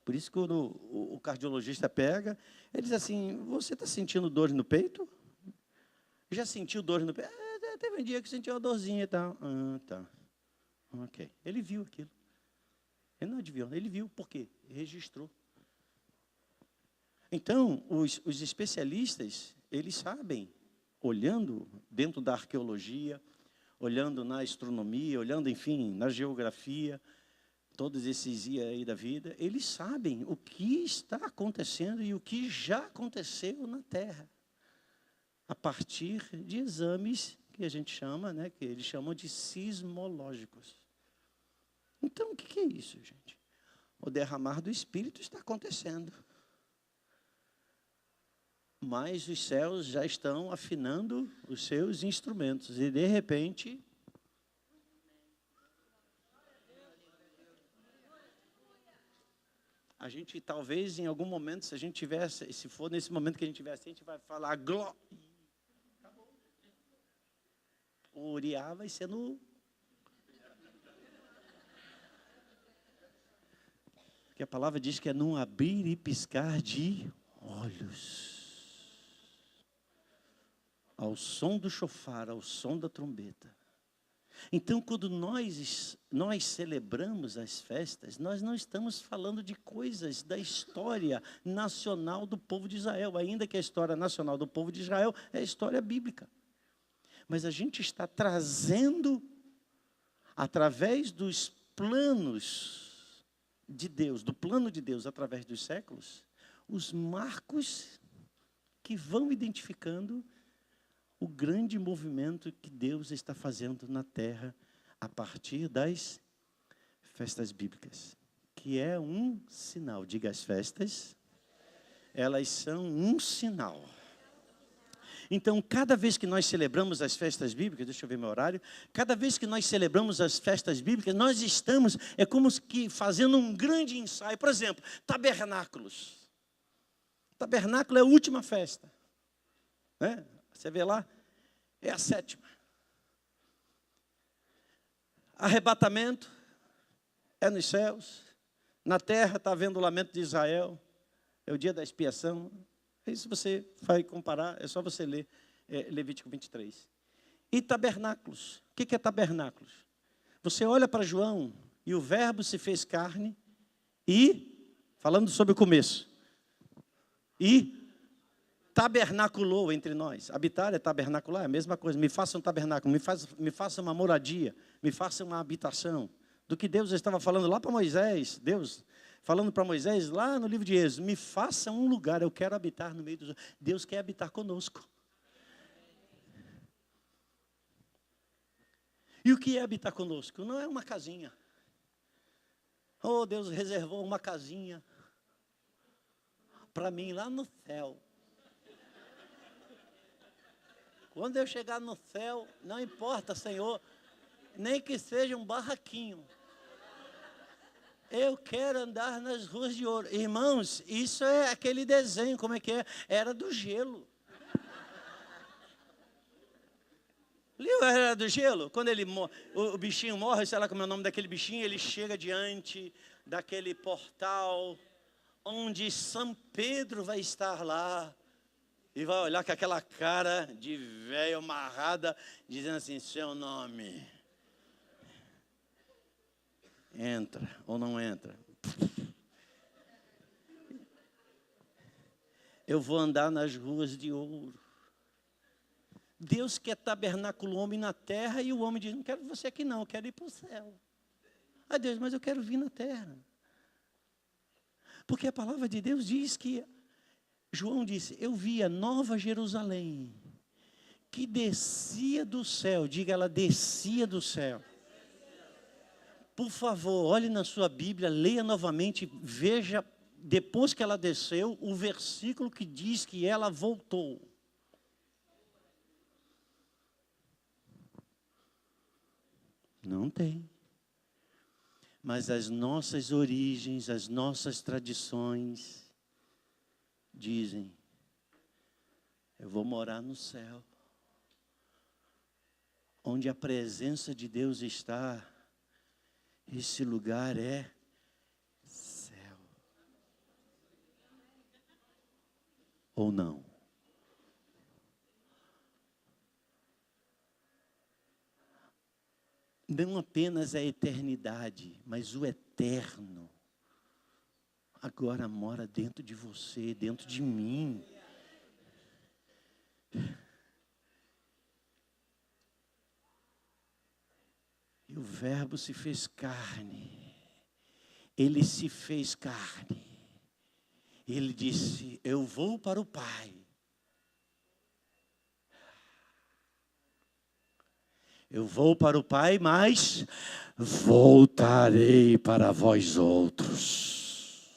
Por isso que o cardiologista pega, ele diz assim, você está sentindo dor no peito? Já sentiu dor no peito? Teve um dia que sentiu uma dorzinha e tal. Tá. Ok. Ele viu aquilo. Ele não adivinhou, ele viu. Por quê? Registrou. Então, os especialistas, eles sabem, olhando dentro da arqueologia, olhando na astronomia, olhando, enfim, na geografia, todos esses dias aí da vida, eles sabem o que está acontecendo e o que já aconteceu na Terra, a partir de exames que a gente chama, né, que eles chamam de sismológicos. Então, o que é isso, gente? O derramar do Espírito está acontecendo. Mas os céus já estão afinando os seus instrumentos. E, de repente, a gente, talvez, em algum momento, se a gente tivesse, se for nesse momento que a gente tivesse, a gente vai falar glória. O Uriá vai ser no... Porque a palavra diz que é num abrir e piscar de olhos. Ao som do chofar, ao som da trombeta. Então, quando nós celebramos as festas, nós não estamos falando de coisas da história nacional do povo de Israel, ainda que a história nacional do povo de Israel é a história bíblica. Mas a gente está trazendo, através dos planos de Deus, do plano de Deus através dos séculos, os marcos que vão identificando o grande movimento que Deus está fazendo na terra a partir das festas bíblicas, que é um sinal. Diga, as festas, elas são um sinal. Então, cada vez que nós celebramos as festas bíblicas, deixa eu ver meu horário, cada vez que nós celebramos as festas bíblicas, nós estamos, é como que fazendo um grande ensaio. Por exemplo, tabernáculos. Tabernáculo é a última festa, né? Você vê lá, é a 7ª. Arrebatamento é nos céus. Na terra está havendo o lamento de Israel. É o dia da expiação. Isso você vai comparar, é só você ler Levítico 23. E tabernáculos. O que é tabernáculos? Você olha para João e o verbo se fez carne e, falando sobre o começo, e tabernaculou entre nós. Habitar é tabernacular, é a mesma coisa. Me faça um tabernáculo, me faça uma moradia, me faça uma habitação. Do que Deus estava falando lá para Moisés, Deus falando para Moisés lá no livro de Êxodo, me faça um lugar, eu quero habitar no meio dos... Deus quer habitar conosco. E o que é habitar conosco? Não é uma casinha. Oh, Deus reservou uma casinha para mim lá no céu. Quando eu chegar no céu, não importa, Senhor, nem que seja um barraquinho. Eu quero andar nas ruas de ouro. Irmãos, isso é aquele desenho, como é que é? Era do gelo. Lembra a Era do Gelo? Quando o bichinho morre, sei lá como é o nome daquele bichinho, ele chega diante daquele portal, onde São Pedro vai estar lá, e vai olhar com aquela cara de velho amarrada, dizendo assim, seu nome... Entra ou não entra? Eu vou andar nas ruas de ouro. Deus quer tabernáculo o homem na terra e o homem diz, não quero você aqui não, eu quero ir para o céu. Ah, Deus, mas eu quero vir na terra. Porque a palavra de Deus diz que, João disse, eu vi a Nova Jerusalém, que descia do céu, diga, ela descia do céu. Por favor, olhe na sua Bíblia, leia novamente, veja, depois que ela desceu, o versículo que diz que ela voltou. Não tem. Mas as nossas origens, as nossas tradições, dizem, eu vou morar no céu. Onde a presença de Deus está. Esse lugar é céu. Ou não? Não apenas a eternidade, mas o eterno. Agora mora dentro de você, dentro de mim. E o verbo se fez carne. Ele se fez carne. Ele disse, eu vou para o Pai. Eu vou para o Pai, mas voltarei para vós outros.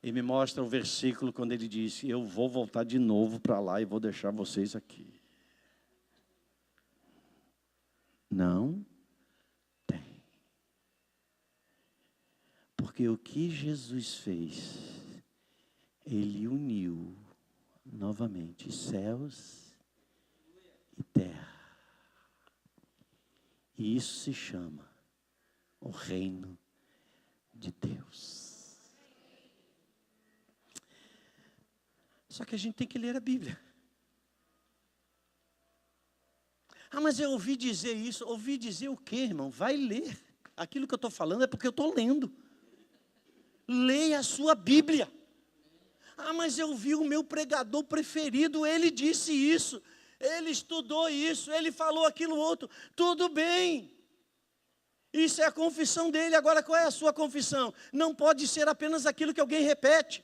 E me mostra o versículo quando ele disse, eu vou voltar de novo para lá e vou deixar vocês aqui. Não tem. Porque o que Jesus fez, Ele uniu novamente céus e terra. E isso se chama o reino de Deus. Só que a gente tem que ler a Bíblia. Ah, mas eu ouvi dizer isso. Ouvi dizer o quê, irmão? Vai ler. Aquilo que eu estou falando é porque eu estou lendo. Leia a sua Bíblia. Ah, mas eu vi o meu pregador preferido, ele disse isso, ele estudou isso, ele falou aquilo outro. Tudo bem. Isso é a confissão dele. Agora, qual é a sua confissão? Não pode ser apenas aquilo que alguém repete.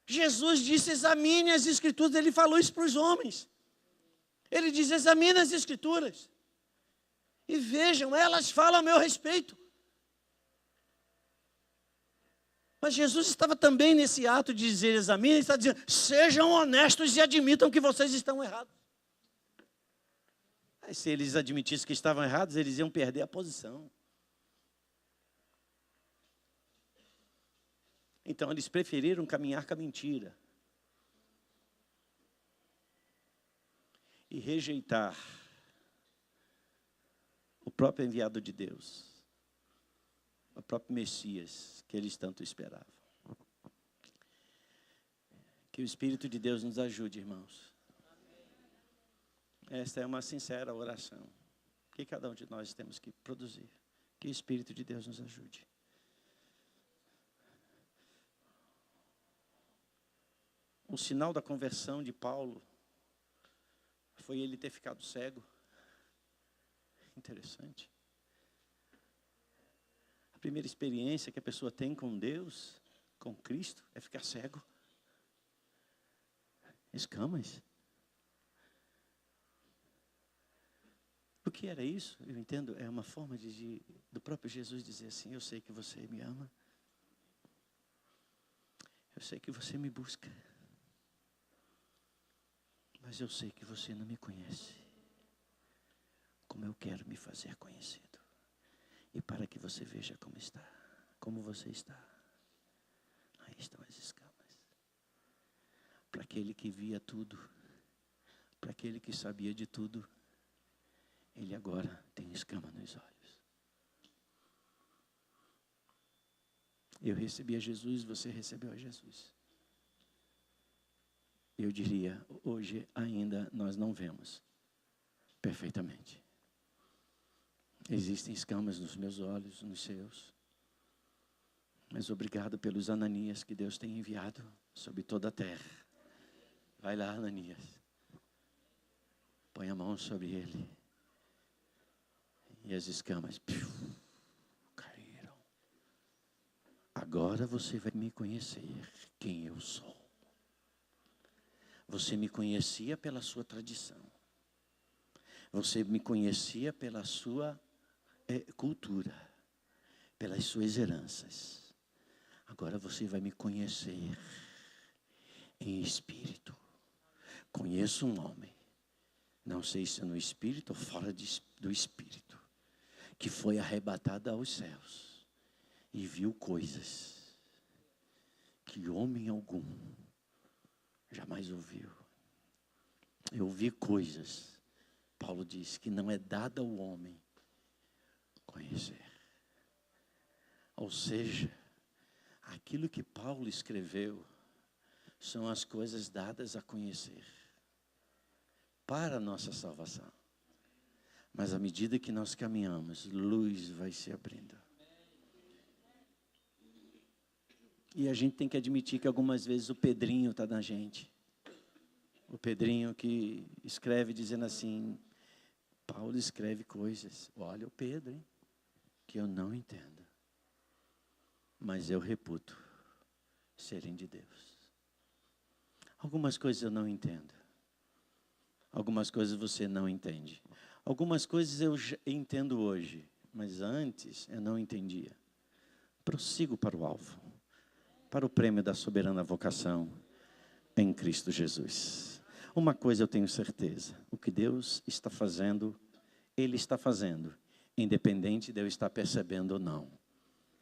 Jesus disse, examine as Escrituras. Ele falou isso para os homens. Ele diz, examine as Escrituras. E vejam, elas falam a meu respeito. Mas Jesus estava também nesse ato de dizer, examine, ele está dizendo, sejam honestos e admitam que vocês estão errados. Aí, se eles admitissem que estavam errados, eles iam perder a posição. Então, eles preferiram caminhar com a mentira. E rejeitar o próprio enviado de Deus, o próprio Messias, que eles tanto esperavam. Que o Espírito de Deus nos ajude, irmãos. Esta é uma sincera oração que cada um de nós temos que produzir. Que o Espírito de Deus nos ajude. O sinal da conversão de Paulo foi ele ter ficado cego. Interessante. A primeira experiência que a pessoa tem com Deus, com Cristo, é ficar cego. Escamas. O que era isso? Eu entendo, é uma forma do próprio Jesus dizer assim, eu sei que você me ama. Eu sei que você me busca. Mas eu sei que você não me conhece. Como eu quero me fazer conhecido. E para que você veja como você está. Aí estão as escamas. Para aquele que via tudo, para aquele que sabia de tudo, ele agora tem escama nos olhos. Eu recebi a Jesus, você recebeu a Jesus. Eu diria, hoje ainda nós não vemos perfeitamente. Existem escamas nos meus olhos, nos seus. Mas obrigado pelos Ananias que Deus tem enviado sobre toda a terra. Vai lá, Ananias. Põe a mão sobre ele. E as escamas caíram. Agora você vai me conhecer quem eu sou. Você me conhecia pela sua tradição. Você me conhecia pela sua cultura, pelas suas heranças. Agora você vai me conhecer em espírito. Conheço um homem, não sei se no espírito ou fora do espírito, que foi arrebatado aos céus e viu coisas que homem algum jamais ouviu. Eu vi coisas, Paulo diz, que não é dada ao homem conhecer. Ou seja, aquilo que Paulo escreveu são as coisas dadas a conhecer para a nossa salvação. Mas à medida que nós caminhamos, luz vai se abrindo. E a gente tem que admitir que algumas vezes o Pedrinho está na gente. O Pedrinho que escreve dizendo assim, Paulo escreve coisas, olha o Pedro, hein, que eu não entendo. Mas eu reputo serem de Deus. Algumas coisas eu não entendo. Algumas coisas você não entende. Algumas coisas eu entendo hoje, mas antes eu não entendia. Prossigo para o alvo, para o prêmio da soberana vocação em Cristo Jesus. Uma coisa eu tenho certeza, o que Deus está fazendo, Ele está fazendo, independente de eu estar percebendo ou não.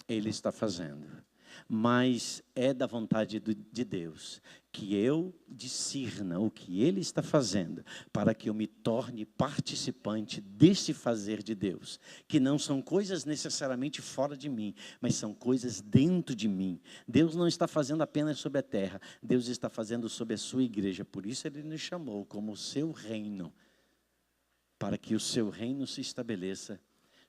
Ele está fazendo. mas é da vontade de Deus que eu discirna o que Ele está fazendo, para que eu me torne participante desse fazer de Deus, que não são coisas necessariamente fora de mim, mas são coisas dentro de mim. Deus não está fazendo apenas sobre a terra, Deus está fazendo sobre a sua igreja, por isso Ele nos chamou como o seu reino, para que o seu reino se estabeleça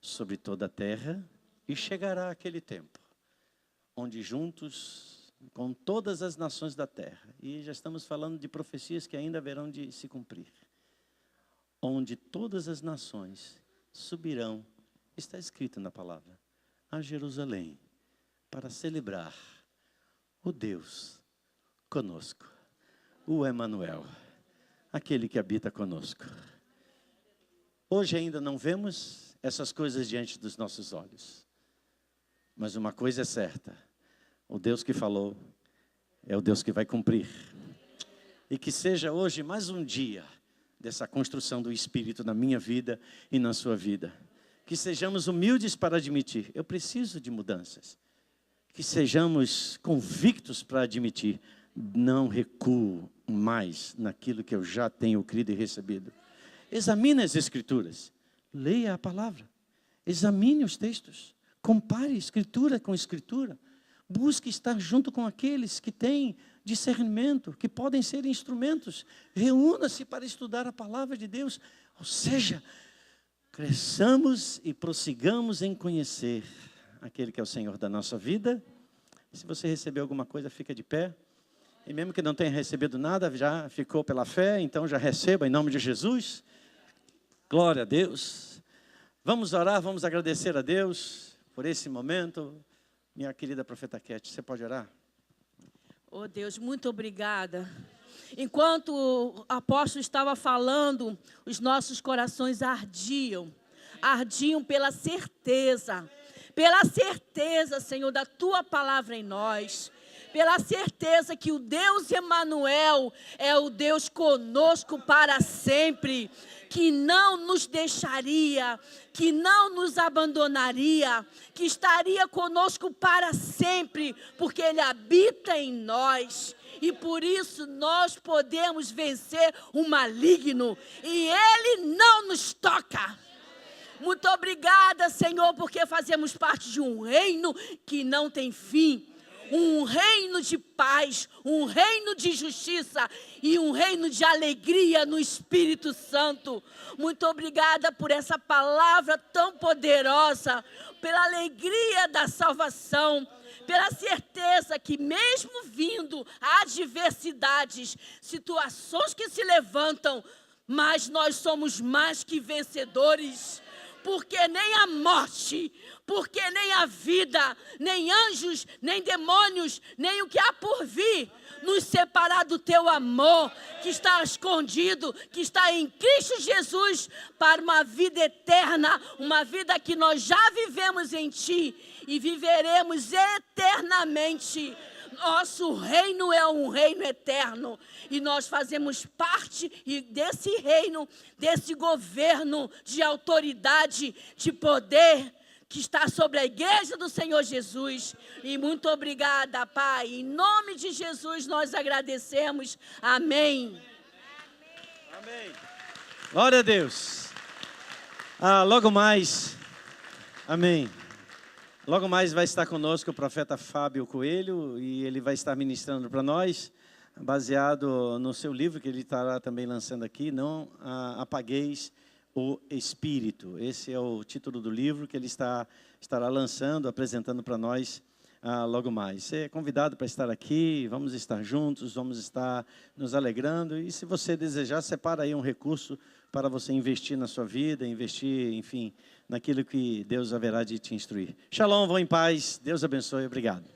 sobre toda a terra, e chegará aquele tempo, onde juntos, com todas as nações da terra, e já estamos falando de profecias que ainda haverão de se cumprir, onde todas as nações subirão, está escrito na palavra, a Jerusalém, para celebrar o Deus conosco, o Emanuel, aquele que habita conosco. Hoje ainda não vemos essas coisas diante dos nossos olhos, mas uma coisa é certa, o Deus que falou é o Deus que vai cumprir. E que seja hoje mais um dia dessa construção do Espírito na minha vida e na sua vida. Que sejamos humildes para admitir, eu preciso de mudanças. Que sejamos convictos para admitir, não recuo mais naquilo que eu já tenho crido e recebido. Examine as Escrituras, leia a palavra, examine os textos, compare Escritura com Escritura. Busque estar junto com aqueles que têm discernimento, que podem ser instrumentos. Reúna-se para estudar a palavra de Deus. Ou seja, cresçamos e prossigamos em conhecer aquele que é o Senhor da nossa vida. Se você recebeu alguma coisa, fica de pé. E mesmo que não tenha recebido nada, já ficou pela fé, então já receba em nome de Jesus. Glória a Deus. Vamos orar, vamos agradecer a Deus por esse momento. Minha querida profeta Kete, você pode orar? Oh Deus, muito obrigada. Enquanto o apóstolo estava falando, os nossos corações ardiam pela certeza, Senhor, da Tua palavra em nós, pela certeza que o Deus Emanuel é o Deus conosco para sempre, que não nos deixaria, que não nos abandonaria, que estaria conosco para sempre, porque Ele habita em nós. E por isso nós podemos vencer o maligno, e Ele não nos toca. Muito obrigada, Senhor, porque fazemos parte de um reino que não tem fim. Um reino de paz, um reino de justiça e um reino de alegria no Espírito Santo. Muito obrigada por essa palavra tão poderosa, pela alegria da salvação, pela certeza que mesmo vindo adversidades, situações que se levantam, mas nós somos mais que vencedores. Porque nem a morte, porque nem a vida, nem anjos, nem demônios, nem o que há por vir, nos separar do Teu amor, que está escondido, que está em Cristo Jesus, para uma vida eterna, uma vida que nós já vivemos em Ti e viveremos eternamente. Nosso reino é um reino eterno e nós fazemos parte desse reino, desse governo de autoridade, de poder que está sobre a igreja do Senhor Jesus. E muito obrigada, Pai. Em nome de Jesus nós agradecemos. Amém. Amém. Glória a Deus. Logo mais. Amém. Logo mais vai estar conosco o profeta Fábio Coelho e ele vai estar ministrando para nós, baseado no seu livro que ele estará também lançando aqui, Não Apagueis o Espírito. Esse é o título do livro que ele estará lançando, apresentando para nós logo mais. Você é convidado para estar aqui, vamos estar juntos, vamos estar nos alegrando e se você desejar, separa aí um recurso para você investir na sua vida, investir, enfim, naquilo que Deus haverá de te instruir. Shalom, vão em paz, Deus abençoe, obrigado.